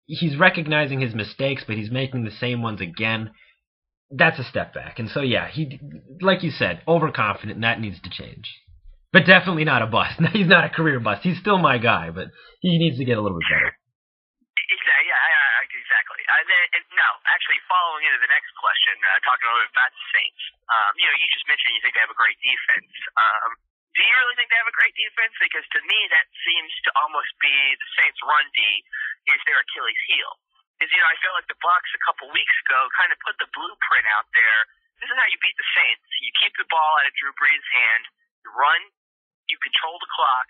He's recognizing his mistakes, but he's making the same ones again. That's a step back. And so, he, like you said, overconfident, and that needs to change. But definitely not a bust. He's not a career bust. He's still my guy, but he needs to get a little bit better. Exactly. Now, actually, following into the next question, talking a little bit about the Saints. You just mentioned you think they have a great defense. Do you really think they have a great defense? Because to me, that seems to almost be the Saints' run D is their Achilles heel. Because, I feel like the Bucs a couple weeks ago kind of put the blueprint out there. This is how you beat the Saints. You keep the ball out of Drew Brees' hand, you run, you control the clock,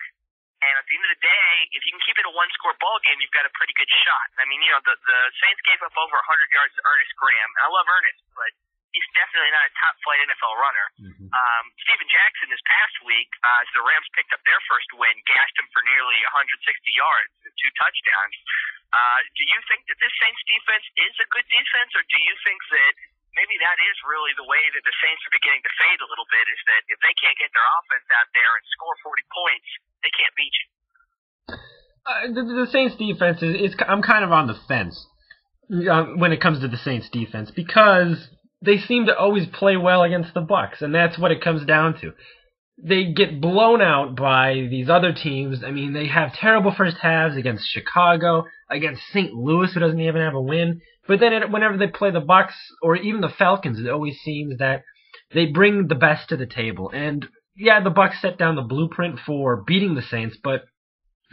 and at the end of the day, if you can keep it a one-score ball game, you've got a pretty good shot. The Saints gave up over 100 yards to Ernest Graham, and I love Ernest, but he's definitely not a top-flight NFL runner. Mm-hmm. Steven Jackson this past week, as the Rams picked up their first win, gashed him for nearly 160 yards and 2 touchdowns. Do you think that this Saints defense is a good defense, or do you think that maybe that is really the way that the Saints are beginning to fade a little bit, is that if they can't get their offense out there and score 40 points, they can't beat you? The Saints defense I'm kind of on the fence when it comes to the Saints defense, because they seem to always play well against the Bucs, and that's what it comes down to. They get blown out by these other teams. They have terrible first halves against Chicago, against St. Louis, who doesn't even have a win. But then whenever they play the Bucs or even the Falcons, it always seems that they bring the best to the table. And the Bucs set down the blueprint for beating the Saints, but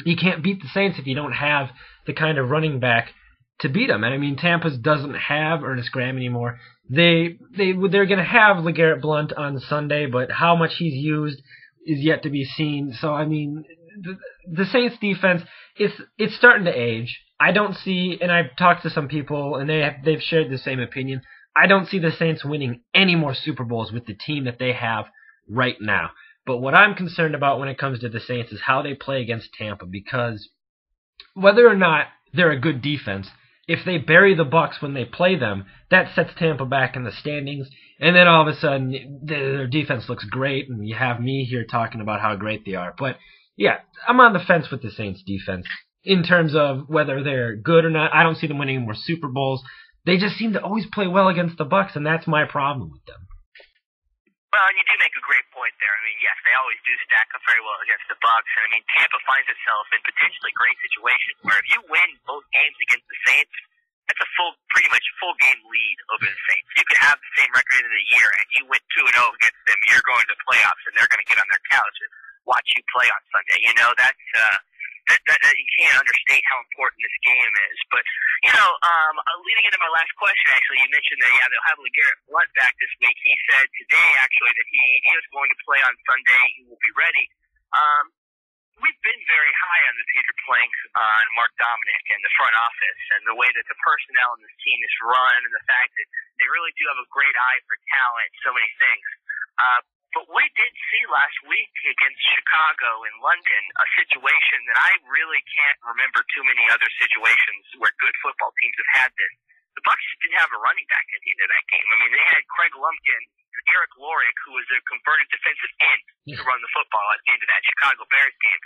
you can't beat the Saints if you don't have the kind of running back to beat them. And Tampa doesn't have Ernest Graham anymore. They're going to have LeGarrette Blount on Sunday, but how much he's used is yet to be seen. So the Saints defense, it's starting to age. I don't see, and I've talked to some people, and they've shared the same opinion. I don't see the Saints winning any more Super Bowls with the team that they have right now. But what I'm concerned about when it comes to the Saints is how they play against Tampa, because whether or not they're a good defense, if they bury the Bucs when they play them, that sets Tampa back in the standings, and then all of a sudden their defense looks great, and you have me here talking about how great they are. But I'm on the fence with the Saints defense in terms of whether they're good or not. I don't see them winning more Super Bowls. They just seem to always play well against the Bucs, and that's my problem with them. Well, and you do make a great point there. Yes, they always do stack up very well against the Bucs, and Tampa finds itself in potentially great situations where if you win both games against the Saints, that's a pretty much full game lead over the Saints. You could have the same record at the end of the year, and you win 2-0 against them. You're going to the playoffs, and they're going to get on their couch and watch you play on You know, that you can't understate how important this game is. But, leading into my last question, actually, you mentioned that, they'll have LeGarrette Blount back this week. He said today, actually, that he is going to play on Sunday. He will be ready. We've been very high on the Pewter Plank on Mark Dominic and the front office and the way that the personnel in this team is run and the fact that they really do have a great eye for talent, so many things. But we did see last week against Chicago in London a situation that I really can't remember too many other situations where good football teams have had this. The Bucs didn't have a running back at the end of that game. I mean, they had Craig Lumpkin, Eric Lorick, who was a converted defensive end to run the football at the end of that Chicago Bears game.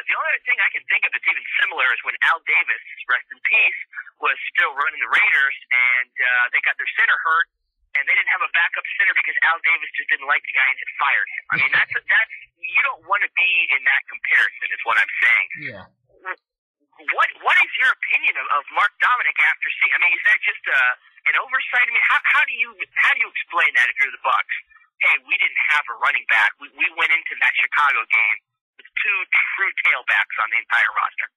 The only other thing I can think of that's even similar is when Al Davis, rest in peace, was still running the Raiders, and they got their center hurt, and they didn't have a backup center because Al Davis just didn't like the guy and had fired him. I mean, that's you don't want to be in that comparison, is what I'm saying. Yeah. What is your opinion of Mark Dominic after seeing? I mean, is that just an oversight? I mean, how do you explain that if you're the Bucs? Hey, we didn't have a running back. We went into that Chicago game with two true tailbacks on the entire roster.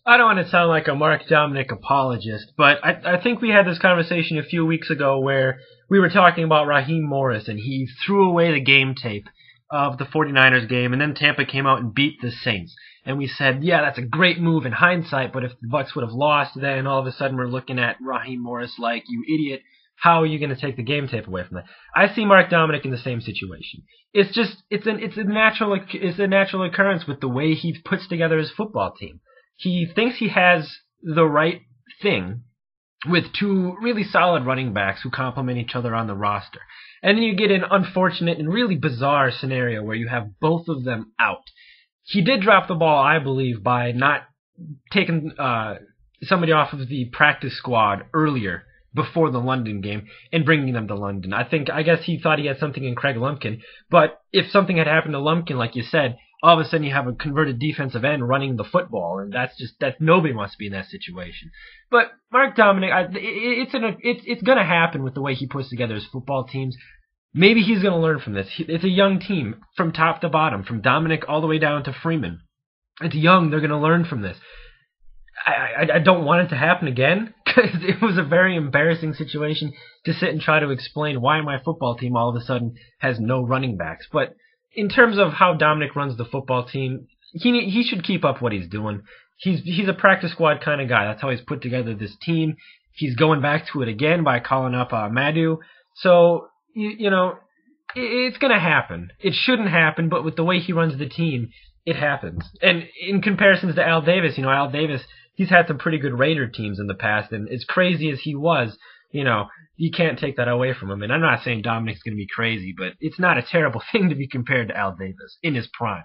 I don't want to sound like a Mark Dominic apologist, but I think we had this conversation a few weeks ago where we were talking about Raheem Morris, and he threw away the game tape of the 49ers game, and then Tampa came out and beat the Saints. And we said, yeah, that's a great move in hindsight, but if the Bucs would have lost, then all of a sudden we're looking at Raheem Morris like, you idiot, how are you going to take the game tape away from that? I see Mark Dominic in the same situation. It's a natural occurrence with the way he puts together his football team. He thinks he has the right thing with two really solid running backs who complement each other on the roster. And then you get an unfortunate and really bizarre scenario where you have both of them out. He did drop the ball, I believe, by not taking somebody off of the practice squad earlier before the London game and bringing them to London. I guess he thought he had something in Craig Lumpkin, but if something had happened to Lumpkin, like you said, all of a sudden you have a converted defensive end running the football, and that nobody wants to be in that situation. But Mark Dominic, it's going to happen with the way he puts together his football teams. Maybe he's going to learn from this. It's a young team from top to bottom, from Dominic all the way down to Freeman. It's young. They're going to learn from this. I don't want it to happen again because it was a very embarrassing situation to sit and try to explain why my football team all of a sudden has no running backs. But in terms of how Dominic runs the football team, he should keep up what he's doing. He's a practice squad kind of guy. That's how he's put together this team. He's going back to it again by calling up Madhu. So, it's going to happen. It shouldn't happen, but with the way he runs the team, it happens. And in comparisons to Al Davis, Al Davis, he's had some pretty good Raider teams in the past, and as crazy as he was, you can't take that away from him. And I'm not saying Dominic's going to be crazy, but it's not a terrible thing to be compared to Al Davis in his prime.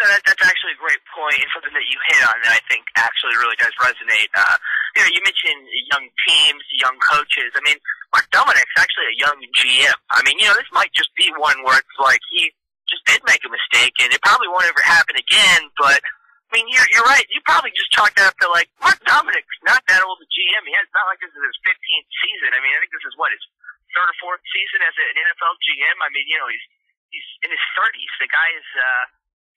No, that's actually a great point, and something that you hit on that I think actually really does resonate. You mentioned young teams, young coaches. I mean, Mark Dominic's actually a young GM. I mean, this might just be one where it's like he just did make a mistake, and it probably won't ever happen again, but I mean, you're right. You probably just chalked that up to, like, Mark Dominic's not that old a GM. It's not like this is his 15th season. I mean, I think this is, his third or fourth season as an NFL GM. I mean, he's in his 30s. The guy is,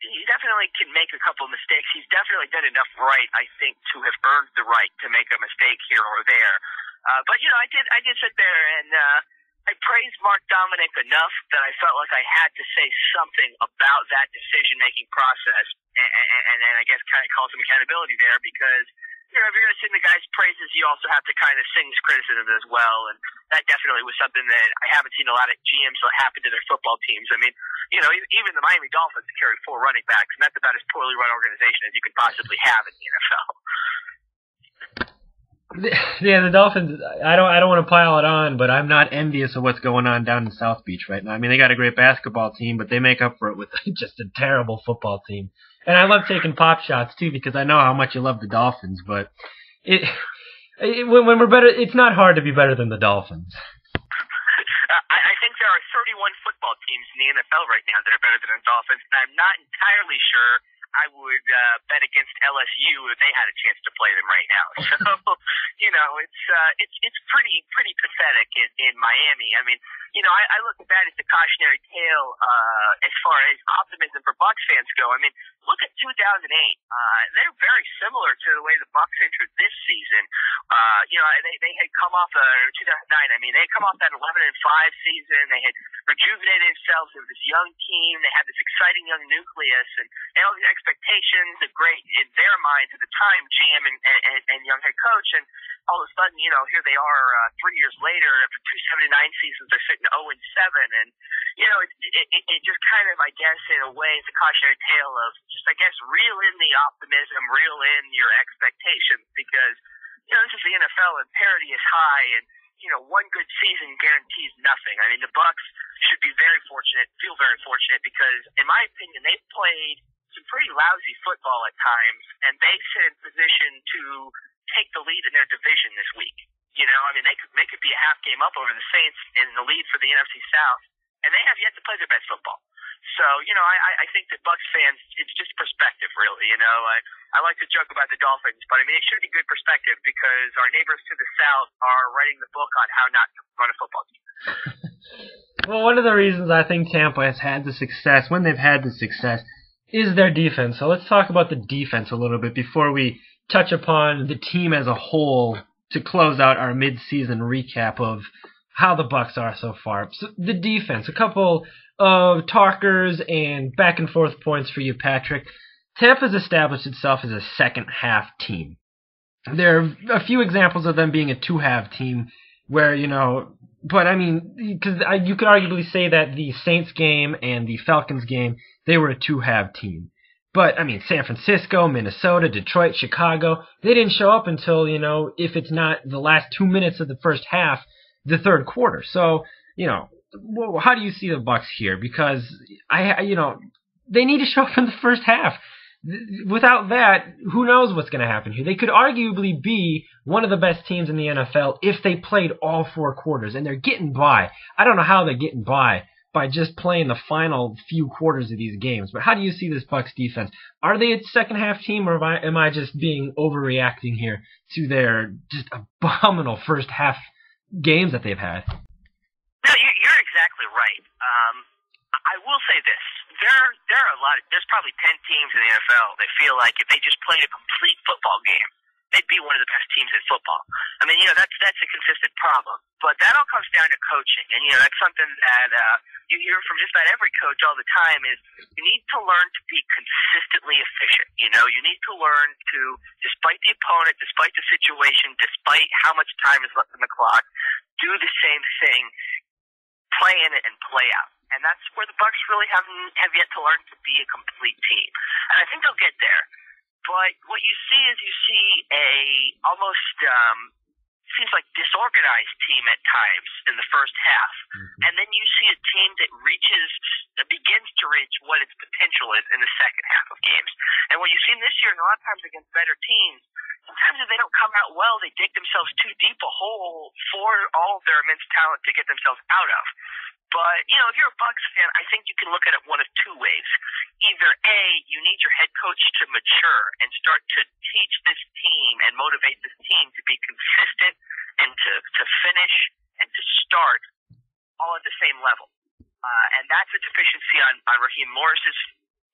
he definitely can make a couple of mistakes. He's definitely done enough right, I think, to have earned the right to make a mistake here or there. But I did sit there and I praised Mark Dominic enough that I felt like I had to say something about that decision-making process, and I guess kind of call some accountability there because, if you're going to sing the guy's praises, you also have to kind of sing his criticism as well, and that definitely was something that I haven't seen a lot of GMs that happen to their football teams. I mean, even the Miami Dolphins carry 4 running backs, and that's about as poorly run organization as you could possibly have in the NFL. Yeah, the Dolphins, I don't want to pile it on, but I'm not envious of what's going on down in South Beach right now. I mean, they id a great basketball team, but they make up for it with just a terrible football team. And I love taking pop shots, too, because I know how much you love the Dolphins, but when we're better, it's not hard to be better than the Dolphins. I think there are 31 football teams in the NFL right now that are better than the Dolphins, and I'm not entirely sure I would bet against LSU if they had a chance to play them right now. So, it's pretty pathetic in Miami. I mean, I look at that as the cautionary tale as far as optimism for Bucs fans go. I mean, look at 2008. They're very similar to the way the Bucs entered this season. They had come off 2009. I mean, they had come off that 11-5 season. They had rejuvenated themselves with this young team. They had this exciting young nucleus and all these expectations, a great, in their minds at the time, GM and young head coach. And all of a sudden, here they are 3 years later after two 79 seasons. They're sitting 0-7, and it just kind of, I guess, in a way, it's a cautionary tale of just, I guess, reel in the optimism, reel in your expectations, because this is the NFL and parity is high, and one good season guarantees nothing. I mean, the Bucs should be feel very fortunate, because in my opinion, they've played some pretty lousy football at times, and they sit in position to take the lead in their division this week. I mean, they could be a half game up over the Saints in the lead for the NFC South, and they have yet to play their best football. So, I think that Bucs fans, it's just perspective, really. I like to joke about the Dolphins, but I mean, it should be good perspective, because our neighbors to the south are writing the book on how not to run a football team. Well, one of the reasons I think Tampa has had the success, when they've had the success, is their defense. So let's talk about the defense a little bit before we touch upon the team as a whole to close out our mid-season recap of how the Bucs are so far. So the defense, a couple of talkers and back and forth points for you, Patrik. Tampa's established itself as a second-half team. There are a few examples of them being a two-half team where, but I mean, because you could arguably say that the Saints game and the Falcons game, they were a two-half team. But, I mean, San Francisco, Minnesota, Detroit, Chicago, they didn't show up until, if it's not the last 2 minutes of the first half, the third quarter. So, how do you see the Bucs here? Because, they need to show up in the first half. Without that, who knows what's going to happen here? They could arguably be one of the best teams in the NFL if they played all four quarters, and they're getting by. I don't know how they're getting by just playing the final few quarters of these games. But how do you see this Bucs defense? Are they a second-half team, or am I just being overreacting here to their just abominable first-half games that they've had? No, you're exactly right. I will say this. There are there's probably 10 teams in the NFL that feel like if they just played a complete football game, they'd be one of the best teams in football. I mean, that's a consistent problem. But that all comes down to coaching. And, that's something that you hear from just about every coach all the time is you need to learn to be consistently efficient. You need to learn to, despite the opponent, despite the situation, despite how much time is left on the clock, do the same thing, play in it and play out. And that's where the Bucs really have yet to learn to be a complete team. And I think they'll get there. But what you see is a almost seems like disorganized team at times in the first half. Mm-hmm. And then you see a team that begins to reach what its potential is in the second half of games. And what you've seen this year, and a lot of times against better teams, sometimes if they don't come out well, they dig themselves too deep a hole for all of their immense talent to get themselves out of. But, if you're a Bucs fan, I think you can look at it one of two ways. Either A, you need your head coach to mature and start to teach this team and motivate this team to be consistent and to finish and to start all at the same level. And that's a deficiency on Raheem Morris's,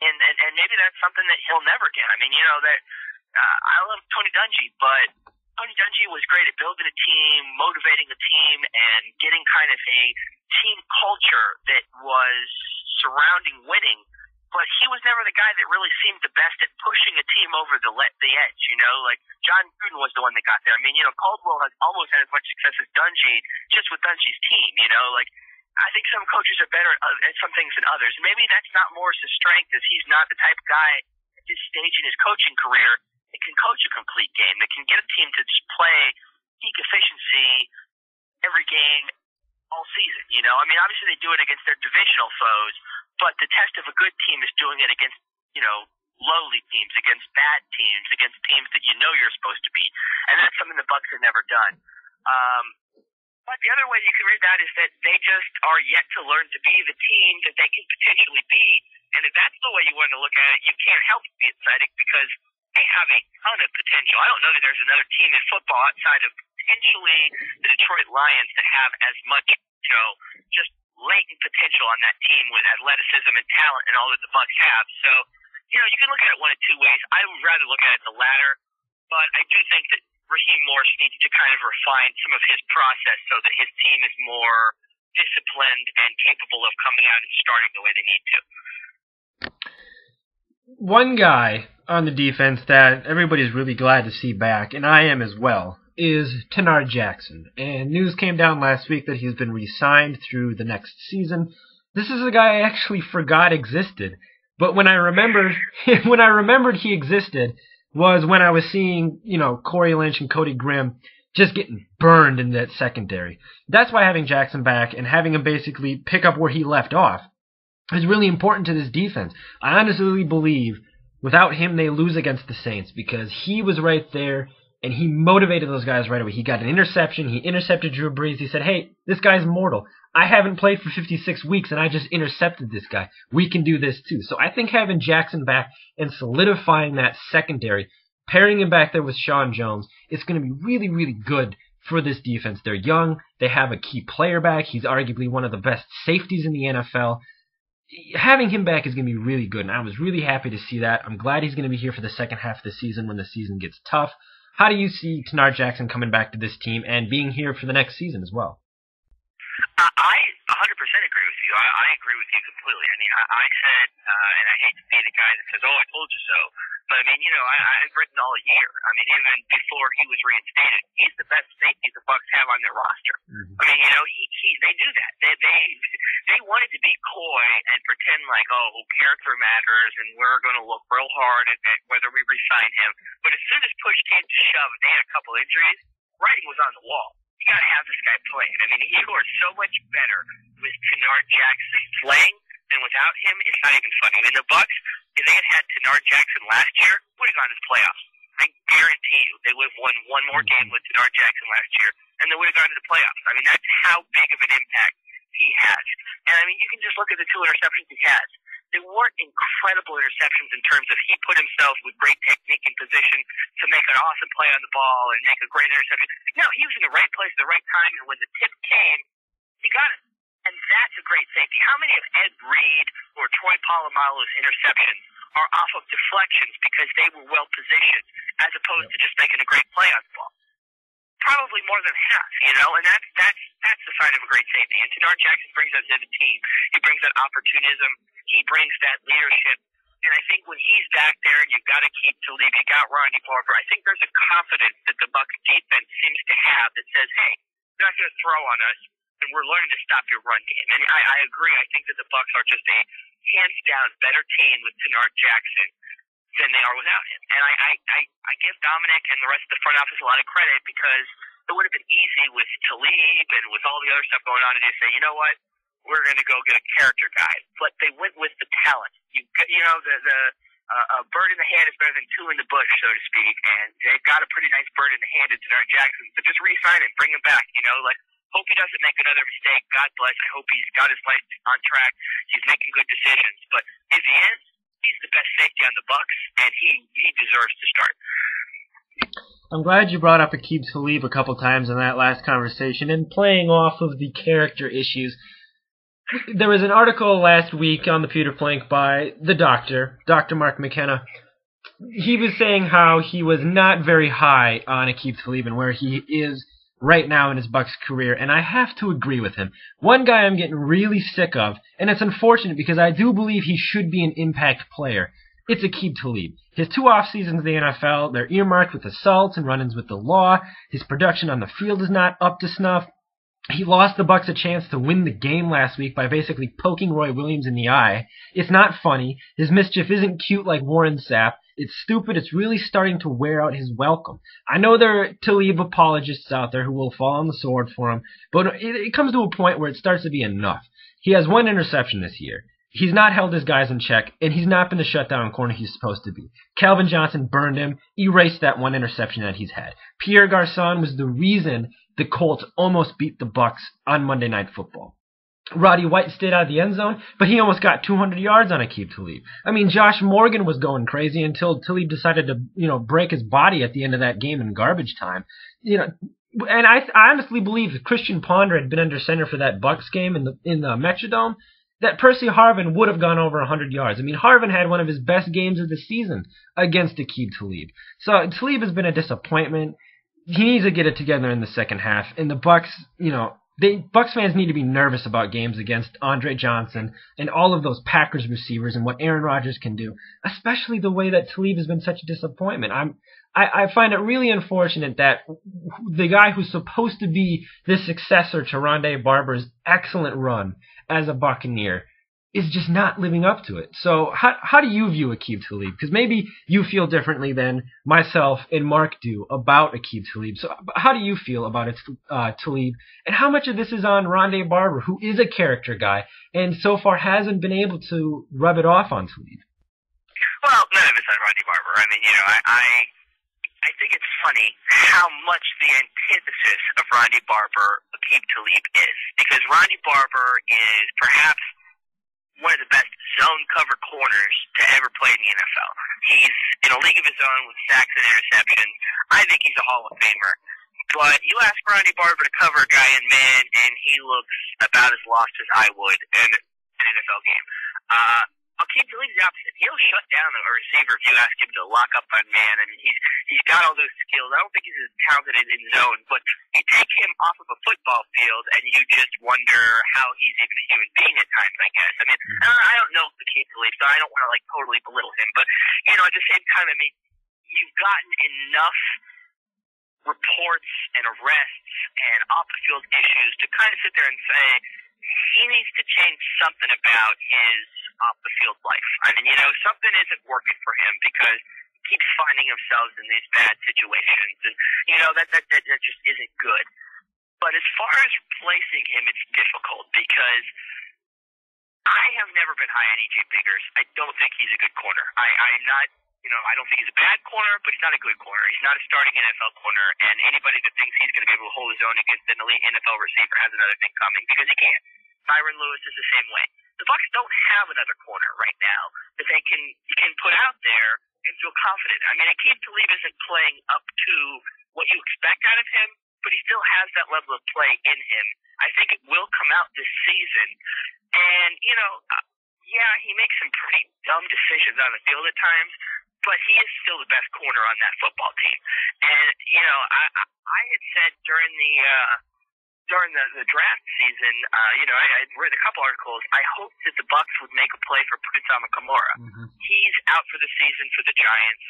and maybe that's something that he'll never get. I mean, I love Tony Dungy, but Tony Dungy was great at building a team, motivating a team, and getting kind of a team culture that was surrounding winning. But he was never the guy that really seemed the best at pushing a team over the edge, like John Gruden was the one that got there. I mean, Caldwell has almost had as much success as Dungy, just with Dungy's team, I think some coaches are better at some things than others. Maybe that's not Morris's strength, as he's not the type of guy at this stage in his coaching career that can coach a complete game, that can get a team to just play peak efficiency every game all season. I mean, obviously they do it against their divisional foes, but the test of a good team is doing it against, lowly teams, against bad teams, against teams that you're supposed to beat. And that's something the Bucs have never done. But the other way you can read that is that they just are yet to learn to be the team that they can potentially be And if that's the way you want to look at it, you can't help but be excited because they have a ton of potential. I don't know that there's another team in football outside of potentially the Detroit Lions that have as much, just latent potential on that team with athleticism and talent and all that the Bucs have. So, you can look at it one of two ways. I would rather look at it the latter, but I do think that Raheem Morris needs to kind of refine some of his process so that his team is more disciplined and capable of coming out and starting the way they need to. One guy on the defense that everybody's really glad to see back, and I am as well, is Tenard Jackson. And news came down last week that he's been re-signed through the next season. This is a guy I actually forgot existed. But when I remembered he existed was when I was seeing, Corey Lynch and Cody Grimm just getting burned in that secondary. That's why having Jackson back and having him basically pick up where he left off is really important to this defense. I honestly believe without him they lose against the Saints because he was right there and he motivated those guys right away. He got an interception. He intercepted Drew Brees. He said, hey, this guy's mortal. I haven't played for 56 weeks, and I just intercepted this guy. We can do this too. So I think having Jackson back and solidifying that secondary, pairing him back there with Sean Jones, it's going to be really, really good for this defense. They're young. They have a key player back. He's arguably one of the best safeties in the NFL. Having him back is going to be really good, and I was really happy to see that. I'm glad he's going to be here for the second half of the season when the season gets tough. How do you see Tenard Jackson coming back to this team and being here for the next season as well? I 100% agree with you. I agree with you completely. I mean, I said, and I hate to be the guy that says, oh, I told you so. But, I mean, I've written all year. I mean, even before he was reinstated, he's the best safety the Bucs have on their roster. Mm-hmm. I mean, they do that. They wanted to be coy and pretend like, oh, character matters and we're going to look real hard at whether we re-sign him. But as soon as push came to shove and they had a couple injuries, writing was on the wall. You got to have this guy playing. I mean, you are so much better with Tenard Jackson playing than without him. It's not even funny. I mean, the Bucs, if they had Tenard Jackson last year, would have gone to the playoffs. I guarantee you they would have won one more game with Tenard Jackson last year, and they would have gone to the playoffs. I mean, that's how big of an impact he has. And, I mean, you can just look at the 2 interceptions he has. They weren't incredible interceptions in terms of he put himself with great technique and position to make an awesome play on the ball and make a great interception. No, he was in the right place at the right time, and when the tip came, he got it. And that's a great safety. How many of Ed Reed or Troy Polamalu's interceptions are off of deflections because they were well positioned as opposed to just making a great play on the ball? Probably more than half, and that's the sign of a great safety. And Tenard Jackson brings that to the team. He brings that opportunism. He brings that leadership. And I think when he's back there and you've got to keep Talib, you got Ronnie Barber, I think there's a confidence that the Bucs defense seems to have that says, hey, you're not going to throw on us, and we're learning to stop your run game. And I agree. I think that the Bucs are just a hands-down better team with Tenard Jackson than they are without him. And I give Dominic and the rest of the front office a lot of credit because it would have been easy with Talib and with all the other stuff going on to just say, you know what, we're going to go get a character guy. But they went with the talent. A bird in the hand is better than 2 in the bush, so to speak. And they've got a pretty nice bird in the hand in Tenard Jackson. So just re-sign him, bring him back. Hope he doesn't make another mistake. God bless. I hope he's got his life on track. He's making good decisions. But if he is, he's the best safety on the Bucs, and he deserves to start. I'm glad you brought up Aqib Talib a couple times in that last conversation, and playing off of the character issues. There was an article last week on the Pewter Plank by the doctor, Dr. Mark McKenna. He was saying how he was not very high on Aqib Talib and where he is right now in his Bucs career, and I have to agree with him. One guy I'm getting really sick of, and it's unfortunate because I do believe he should be an impact player. It's Aqib Talib. His 2 off seasons in the NFL, they're earmarked with assaults and run-ins with the law. His production on the field is not up to snuff. He lost the Bucs a chance to win the game last week by basically poking Roy Williams in the eye. It's not funny. His mischief isn't cute like Warren Sapp. It's stupid. It's really starting to wear out his welcome. I know there are Talib apologists out there who will fall on the sword for him, but it comes to a point where it starts to be enough. He has 1 interception this year. He's not held his guys in check, and he's not been the shutdown corner he's supposed to be. Calvin Johnson burned him, erased that 1 interception that he's had. Pierre Garçon was the reason the Colts almost beat the Bucs on Monday Night Football. Roddy White stayed out of the end zone, but he almost got 200 yards on Aqib Talib. I mean, Josh Morgan was going crazy until Talib decided to, break his body at the end of that game in garbage time. And I honestly believe if Christian Ponder had been under center for that Bucs game in the Metrodome, that Percy Harvin would have gone over 100 yards. I mean, Harvin had one of his best games of the season against Aqib Talib. So Talib has been a disappointment. He needs to get it together in the second half. And the Bucs, Bucs fans need to be nervous about games against Andre Johnson and all of those Packers receivers and what Aaron Rodgers can do, especially the way that Talib has been such a disappointment. I find it really unfortunate that the guy who's supposed to be the successor to Rondé Barber's excellent run as a Buccaneer is just not living up to it. So how do you view Aqib Talib? Because maybe you feel differently than myself and Mark do about Aqib Talib. So how do you feel about Talib? And how much of this is on Rondé Barber, who is a character guy and so far hasn't been able to rub it off on Talib? Well, none of it's on Rondé Barber. I mean, I think it's funny how much the antithesis of Rondé Barber Aqib Talib is. Because Rondé Barber is perhaps one of the best zone cover corners to ever play in the NFL. He's in a league of his own with sacks and interceptions. I think he's a Hall of Famer. But you ask Rondé Barber to cover a guy in man, and he looks about as lost as I would in an NFL game. Aqib Talib's the opposite. He'll shut down a receiver if you ask him to lock up on man. I mean, he's got all those skills. I don't think he's as talented in zone, but you take him off of a football field, and you just wonder how he's even a human being at times, I guess. I mean, I don't know Aqib Talib, so I don't want to, totally belittle him. But, at the same time, I mean, you've gotten enough reports and arrests and off-the-field issues to kind of sit there and say, he needs to change something about his off-the-field life. I mean, something isn't working for him because he keeps finding himself in these bad situations, and, that just isn't good. But as far as replacing him, it's difficult because I have never been high on E.J. Biggers. I don't think he's a good corner. I'm not, I don't think he's a bad corner, but he's not a good corner. He's not a starting NFL corner, and anybody that thinks he's going to be able to hold his own against an elite NFL receiver has another thing coming, because he can't. Tyron Lewis is the same way. The Bucs don't have another corner right now that they can put out there and feel confident. I mean, Aqib Talib isn't playing up to what you expect out of him, but he still has that level of play in him. I think it will come out this season. And, he makes some pretty dumb decisions on the field at times, but he is still the best corner on that football team. And, I had said during the draft season, I'd written a couple articles. I hoped that the Bucs would make a play for Prince Amukamara. Mm-hmm. He's out for the season for the Giants.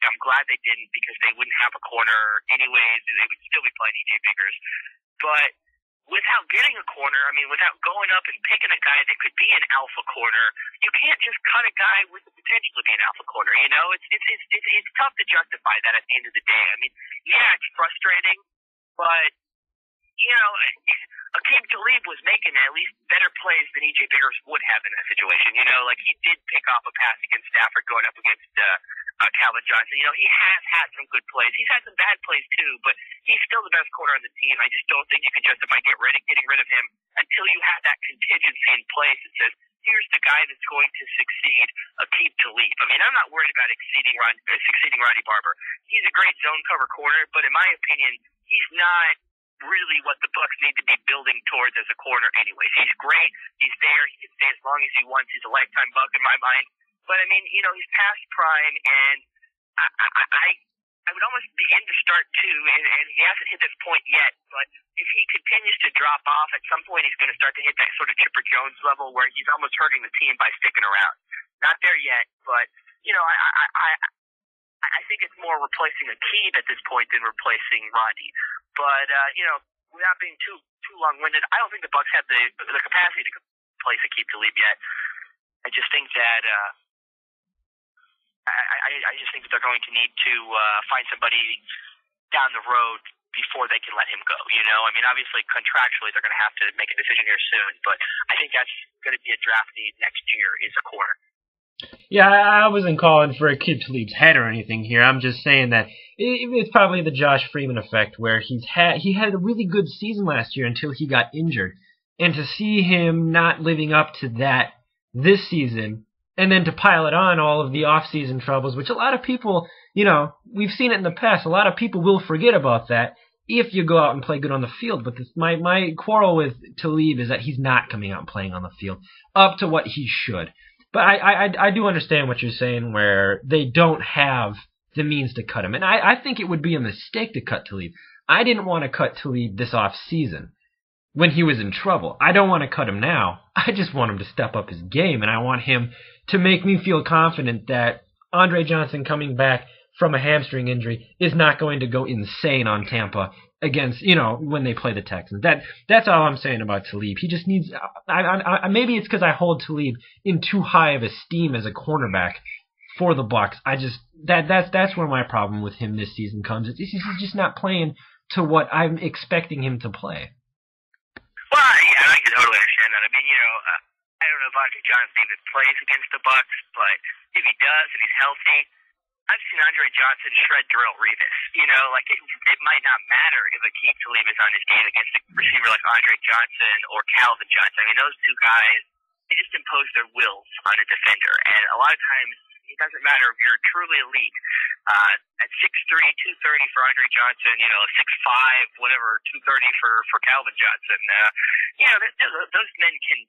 I'm glad they didn't, because they wouldn't have a corner anyways. They would still be playing E.J. Biggers. But without getting a corner, I mean, without going up and picking a guy that could be an alpha corner, you can't just cut a guy with the potential to be an alpha corner. It's tough to justify that at the end of the day. I mean, it's frustrating, but Aqib Talib was making at least better plays than E.J. Biggers would have in that situation. He did pick off a pass against Stafford going up against Calvin Johnson. He has had some good plays. He's had some bad plays too, but he's still the best corner on the team. I just don't think you can justify getting rid of him until you have that contingency in place that says, here's the guy that's going to succeed Aqib Talib. I mean, I'm not worried about succeeding Rondé Barber. He's a great zone cover corner, but in my opinion, he's not really what the Bucs need to be building towards as a corner anyways. He's great. He's there. He can stay as long as he wants. He's a lifetime Buc in my mind. But, I mean, he's past prime, and I would almost begin to start to, and he hasn't hit this point yet, but if he continues to drop off, at some point he's going to start to hit that sort of Chipper Jones level where he's almost hurting the team by sticking around. Not there yet, but, I think it's more replacing Aqib at this point than replacing Roddy. But, without being too long-winded, I don't think the Bucs have the capacity to replace Aqib Talib yet. I just think that I just think that they're going to need to find somebody down the road before they can let him go. I mean, obviously contractually they're going to have to make a decision here soon, but I think that's going to be a draft need next year is a corner. Yeah, I wasn't calling for Aqib Talib's head or anything here. I'm just saying that it's probably the Josh Freeman effect, where he had a really good season last year until he got injured. And to see him not living up to that this season, and then to pile it on all of the off-season troubles, which a lot of people, we've seen it in the past. A lot of people will forget about that if you go out and play good on the field. But my quarrel with Talib is that he's not coming out and playing on the field up to what he should. But I do understand what you're saying, where they don't have the means to cut him. And I think it would be a mistake to cut Talib. I didn't want to cut Talib this off-season when he was in trouble. I don't want to cut him now. I just want him to step up his game, and I want him to make me feel confident that Andre Johnson coming back from a hamstring injury is not going to go insane on Tampa against, when they play the Texans. That's all I'm saying about Talib. He just needs, maybe it's because I hold Talib in too high of esteem as a cornerback for the Bucs. That's where my problem with him this season comes. He's just not playing to what I'm expecting him to play. Well, yeah, I can totally understand that. I mean, I don't know if Andre Johnson even plays against the Bucs, but if he does, if he's healthy, I've seen Andre Johnson shred Darrelle Revis. It might not matter if Aqib Talib is on his game against a receiver like Andre Johnson or Calvin Johnson. I mean, those two guys, they just impose their wills on a defender. And a lot of times, it doesn't matter if you're truly elite. At 6'3", 230 for Andre Johnson, 6'5", whatever, 230 for Calvin Johnson. Those men can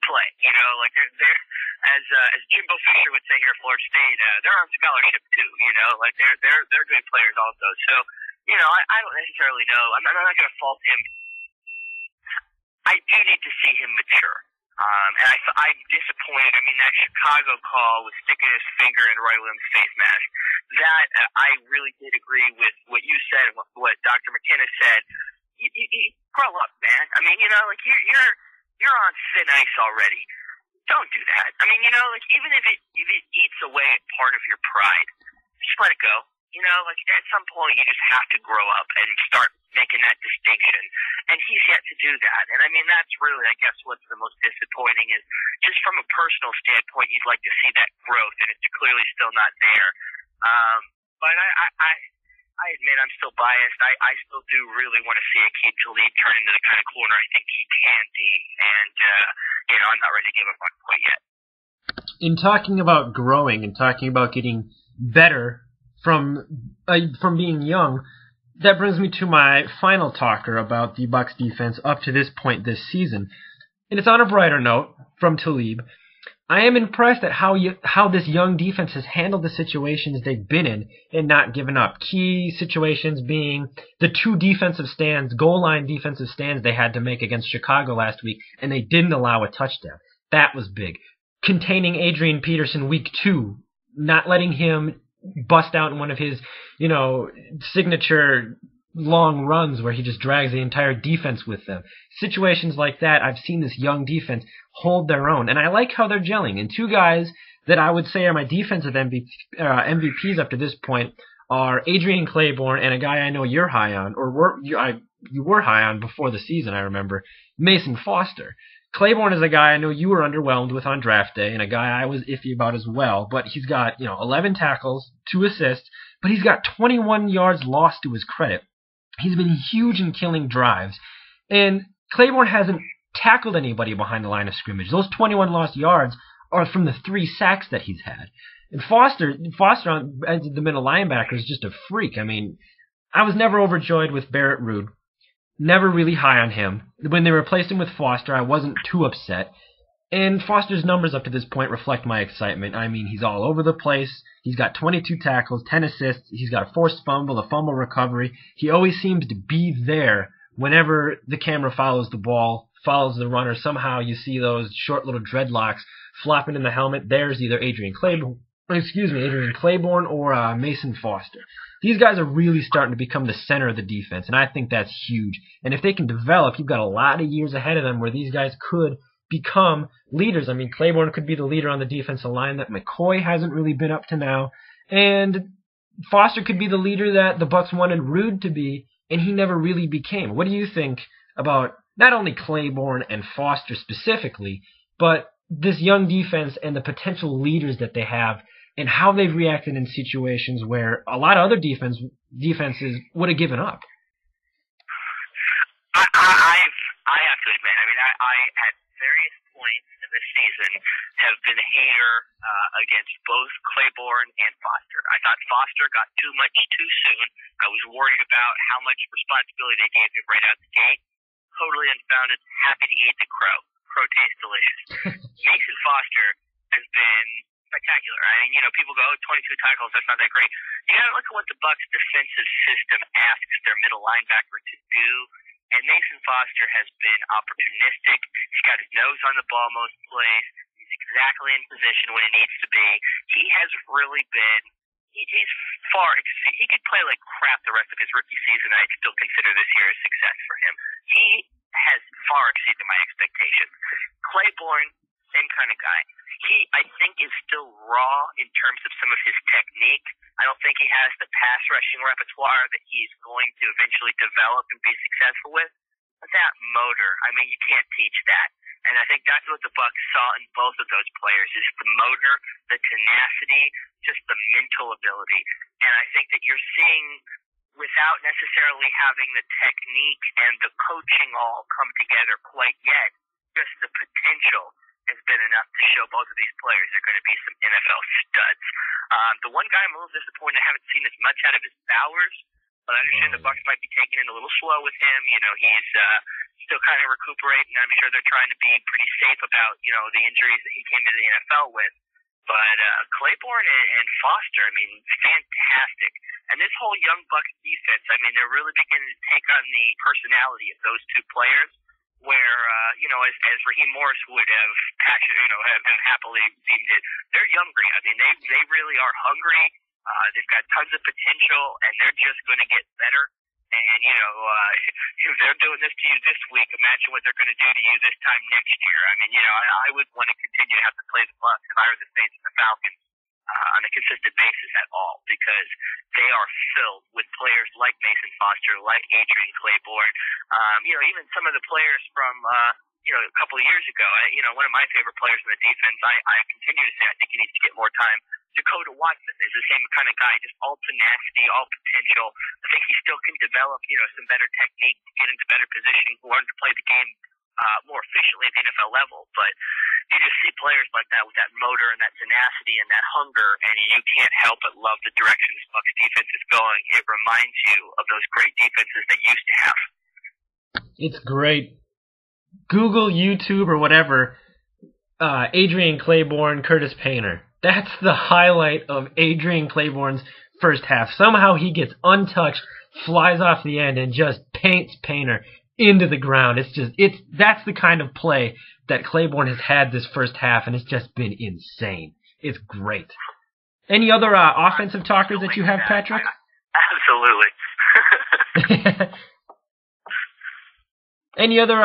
play. They're as Jimbo Fisher would say here at Florida State, they're on scholarship too. They're good players also. So I don't necessarily know. I'm not going to fault him. I do need to see him mature. And I'm disappointed. I mean, that Chicago call with sticking his finger in Roy Williams' face mask, that I really did agree with what you said and what Dr. McKenna said. You grow up, man. I mean, you're on thin ice already. Don't do that. I mean, even if it eats away at part of your pride, just let it go. At some point you just have to grow up and start making that distinction. And he's yet to do that. And I mean, that's really, I guess, what's the most disappointing is just from a personal standpoint, you'd like to see that growth, and it's clearly still not there. But I admit I'm still biased. I still do really want to see Aqib Talib turn into the kind of corner I think he can be. And, I'm not ready to give up on quite yet. In talking about growing and talking about getting better from being young, that brings me to my final talker about the Bucs defense up to this point this season. And it's on a brighter note from Talib. I am impressed at how this young defense has handled the situations they've been in and not given up. Key situations being the two defensive stands, goal line defensive stands they had to make against Chicago last week, and they didn't allow a touchdown. That was big. Containing Adrian Peterson week 2, not letting him bust out in one of his, signature long runs where he just drags the entire defense with them. Situations like that, I've seen this young defense hold their own, and I like how they're gelling. And two guys that I would say are my defensive MVPs up to this point are Adrian Claiborne and a guy I know you're high on, or you were high on before the season, I remember, Mason Foster. Claiborne is a guy I know you were underwhelmed with on draft day, and a guy I was iffy about as well, but he's got 11 tackles, 2 assists, but he's got 21 yards lost to his credit. He's been huge in killing drives, and Claiborne hasn't tackled anybody behind the line of scrimmage. Those 21 lost yards are from the 3 sacks that he's had. And Foster as the middle linebacker is just a freak. I mean, I was never overjoyed with Barrett Ruud. Never really high on him. When they replaced him with Foster, I wasn't too upset. And Foster's numbers up to this point reflect my excitement. I mean, he's all over the place. He's got 22 tackles, 10 assists. He's got a forced fumble, a fumble recovery. He always seems to be there whenever the camera follows the ball, follows the runner. Somehow you see those short little dreadlocks flopping in the helmet. There's either Adrian Claiborne or Mason Foster. These guys are really starting to become the center of the defense, and I think that's huge. And if they can develop, you've got a lot of years ahead of them where these guys could become leaders. I mean, Claiborne could be the leader on the defensive line that McCoy hasn't really been up to now, and Foster could be the leader that the Bucs wanted Ruud to be, and he never really became. What do you think about not only Claiborne and Foster specifically, but this young defense and the potential leaders that they have, and how they've reacted in situations where a lot of other defenses would have given up? I have to admit, I mean, I at various points in this season have been a hater against both Claiborne and Foster. I thought Foster got too much too soon. I was worried about how much responsibility they gave him right out the gate. Totally unfounded. Happy to eat the crow. Crow tastes delicious. Mason Foster has been spectacular. I mean, people go, 22 tackles, that's not that great. You gotta look at what the Bucs defensive system asks their middle linebacker to do. And Mason Foster has been opportunistic. He's got his nose on the ball most plays. He's exactly in position when he needs to be. He has really been, he's far, he could play like crap the rest of his rookie season, and I'd still consider this year a success for him. He has far exceeded my expectations. Claiborne, same kind of guy. He, I think, is still raw in terms of some of his technique. I don't think he has the pass rushing repertoire that he's going to eventually develop and be successful with. But that motor, I mean, you can't teach that. And I think that's what the Bucs saw in both of those players, is the motor, the tenacity, just the mental ability. And I think that you're seeing, without necessarily having the technique and the coaching all come together quite yet, just the potential has been enough to show both of these players they're going to be some NFL studs. The one guy I'm a little disappointed I haven't seen as much out of is Bowers, but I understand the Bucs might be taking it a little slow with him. He's still kind of recuperating. I'm sure they're trying to be pretty safe about, the injuries that he came to the NFL with. But Claiborne and Foster, I mean, fantastic. And this whole young Bucs defense, I mean, they're really beginning to take on the personality of those two players. Where, as Raheem Morris would have have happily deemed it, they're hungry. I mean, they really are hungry. They've got tons of potential, and they're just going to get better. And, if they're doing this to you this week, imagine what they're going to do to you this time next year. I mean, I would want to continue to have to play the Bucs if I were the Saints and the Falcons on a consistent basis at all, because they are filled with players like Mason Foster, like Adrian Claiborne, even some of the players from, a couple of years ago. One of my favorite players in the defense, I continue to say I think he needs to get more time. Dakota Watson is the same kind of guy, just all tenacity, all potential. I think he still can develop, some better technique, get into better position, learn to play the game more efficiently at the NFL level. But you just see players like that with that motor and that tenacity and that hunger, and you can't help but love the direction this Bucs defense is going. It reminds you of those great defenses they used to have. It's great. Google, YouTube, or whatever, Adrian Claiborne, Curtis Painter. That's the highlight of Adrian Claiborne's first half. Somehow he gets untouched, flies off the end, and just paints Painter into the ground. That's the kind of play that Claiborne has had this first half, and it's just been insane. It's great. Any other offensive talkers that you have, Patrik? Absolutely. Any other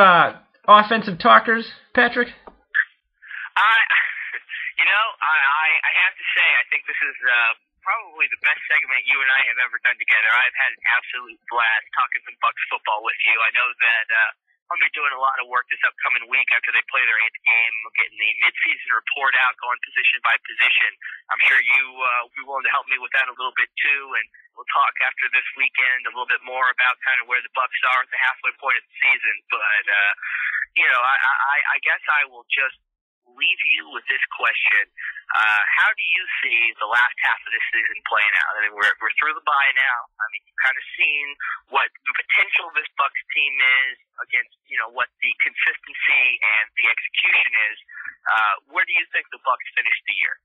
offensive talkers, Patrik? I have to say, I think this is probably the best segment you and I have ever done together. I've had an absolute blast talking some Bucs football with you. I know that I'm going to be doing a lot of work this upcoming week after they play their 8th game, getting the midseason report out, going position by position. I'm sure you will be willing to help me with that a little bit too, and we'll talk after this weekend a little bit more about kind of where the Bucs are at the halfway point of the season. But I guess I will just leave you with this question. How do you see the last half of this season playing out? I mean, we're through the bye now. I mean, you've kind of seen what the potential of this Bucs team is against, what the consistency and the execution is. Where do you think the Bucs finish the year?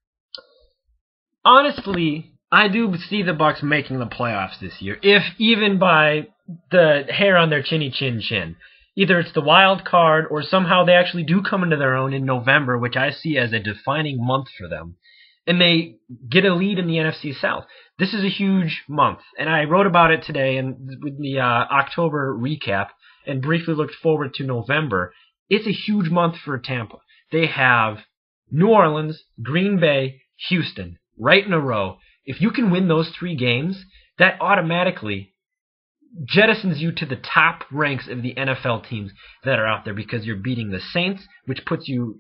Honestly, I do see the Bucs making the playoffs this year, if even by the hair on their chinny chin chin. Either it's the wild card, or somehow they actually do come into their own in November, which I see as a defining month for them, and they get a lead in the NFC South. This is a huge month, and I wrote about it today with the October recap, and briefly looked forward to November. It's a huge month for Tampa. They have New Orleans, Green Bay, Houston, right in a row. If you can win those 3 games, that automatically jettisons you to the top ranks of the NFL teams that are out there, because you're beating the Saints, which puts you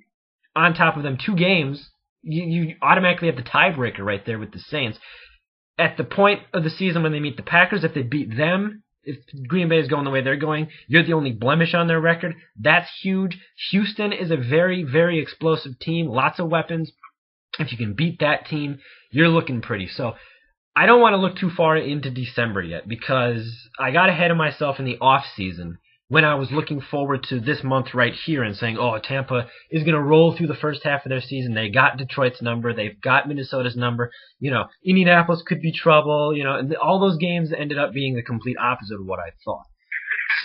on top of them 2 games. You automatically have the tiebreaker right there with the Saints. At the point of the season when they meet the Packers, if they beat them, if Green Bay is going the way they're going, you're the only blemish on their record. That's huge. Houston is a very, very explosive team, lots of weapons. If you can beat that team, you're looking pretty. So I don't want to look too far into December yet because I got ahead of myself in the off season when I was looking forward to this month right here and saying, oh, Tampa is going to roll through the first half of their season. They got Detroit's number. They've got Minnesota's number. You know, Indianapolis could be trouble. You know, and all those games ended up being the complete opposite of what I thought.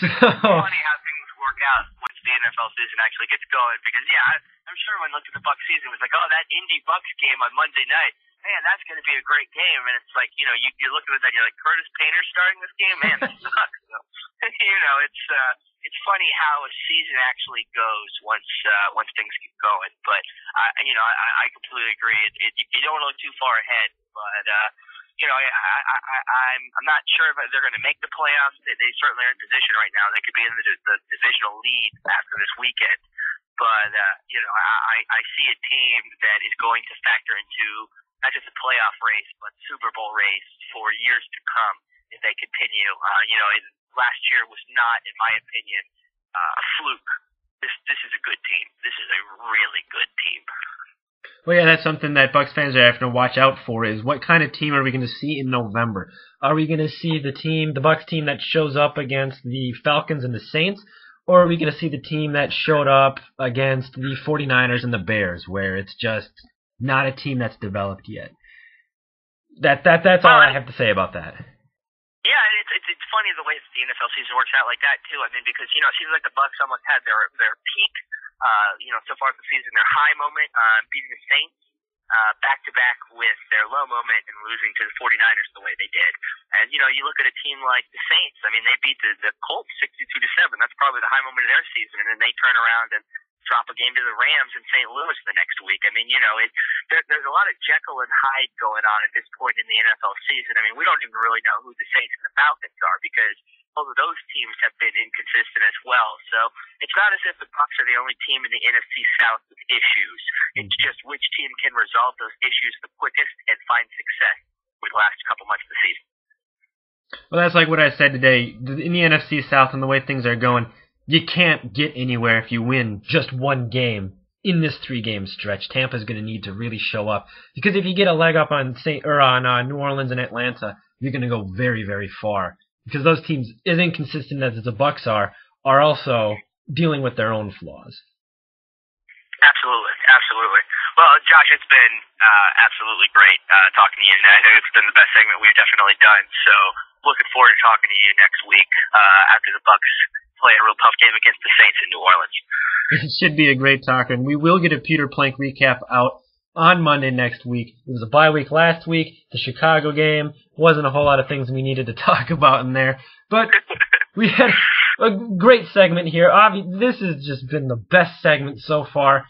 So, it's funny how things work out once the NFL season actually gets going because, yeah, I'm sure when I looked at the Bucs season, it was like, oh, that Indy Bucs game on Monday night, man, that's going to be a great game. And it's like, you know, you're looking at that, you're like, Curtis Painter starting this game? Man, that sucks. So, you know, it's funny how a season actually goes once things get going. But, you know, I completely agree. You don't want to look too far ahead. But, you know, I'm not sure if they're going to make the playoffs. They certainly are in position right now. They could be in the divisional lead after this weekend. But, you know, I see a team that is going to factor into not just a playoff race, but Super Bowl race for years to come if they continue. You know, last year was not, in my opinion, a fluke. This is a good team. This is a really good team. Well, yeah, that's something that Bucs fans are having to watch out for is what kind of team are we going to see in November? Are we going to see the Bucs team that shows up against the Falcons and the Saints? Or are we going to see the team that showed up against the 49ers and the Bears, where it's just not a team that's developed yet? That's all I have to say about that. Yeah, it's funny the way the NFL season works out like that too. I mean, because you know it seems like the Bucs almost had their peak, you know, so far this season, their high moment, beating the Saints, back to back with their low moment and losing to the 49ers the way they did. And you know, you look at a team like the Saints. I mean, they beat the Colts 62-7. That's probably the high moment of their season, and then they turn around and drop a game to the Rams in St. Louis the next week. I mean, you know, there's a lot of Jekyll and Hyde going on at this point in the NFL season. I mean, we don't even really know who the Saints and the Falcons are because both of those teams have been inconsistent as well. So it's not as if the Bucs are the only team in the NFC South with issues. It's just which team can resolve those issues the quickest and find success with the last couple months of the season. Well, that's like what I said today. In the NFC South and the way things are going, you can't get anywhere if you win just one game in this 3-game stretch. Tampa's going to need to really show up because if you get a leg up on New Orleans and Atlanta, you're going to go very, very far because those teams, as inconsistent as the Bucs are also dealing with their own flaws. Absolutely, absolutely. Well, Josh, it's been absolutely great talking to you, and I know it's been the best segment we've definitely done. So, looking forward to talking to you next week after the Bucs play a real tough game against the Saints in New Orleans. It should be a great talk, and we will get a Pewter Plank recap out on Monday next week. It was a bye week last week. The Chicago game wasn't a whole lot of things we needed to talk about in there, but we had a great segment here. This has just been the best segment so far.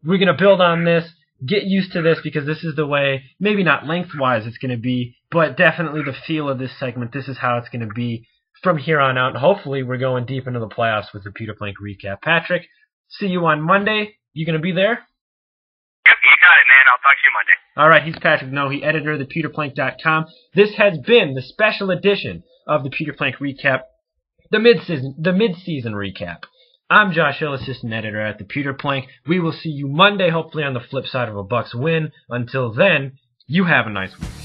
We're going to build on this, get used to this, because this is the way, maybe not lengthwise it's going to be, but definitely the feel of this segment. This is how it's going to be from here on out. Hopefully we're going deep into the playoffs with the Pewter Plank recap. Patrik, see you on Monday. You going to be there? Yep, you got it, man. I'll talk to you Monday. All right, he's Patrik Nohe, editor of thepewterplank.com. This has been the special edition of the Pewter Plank recap, the mid-season recap. I'm Josh Hill, assistant editor at the Pewter Plank. We will see you Monday, hopefully on the flip side of a Bucs win. Until then, you have a nice week.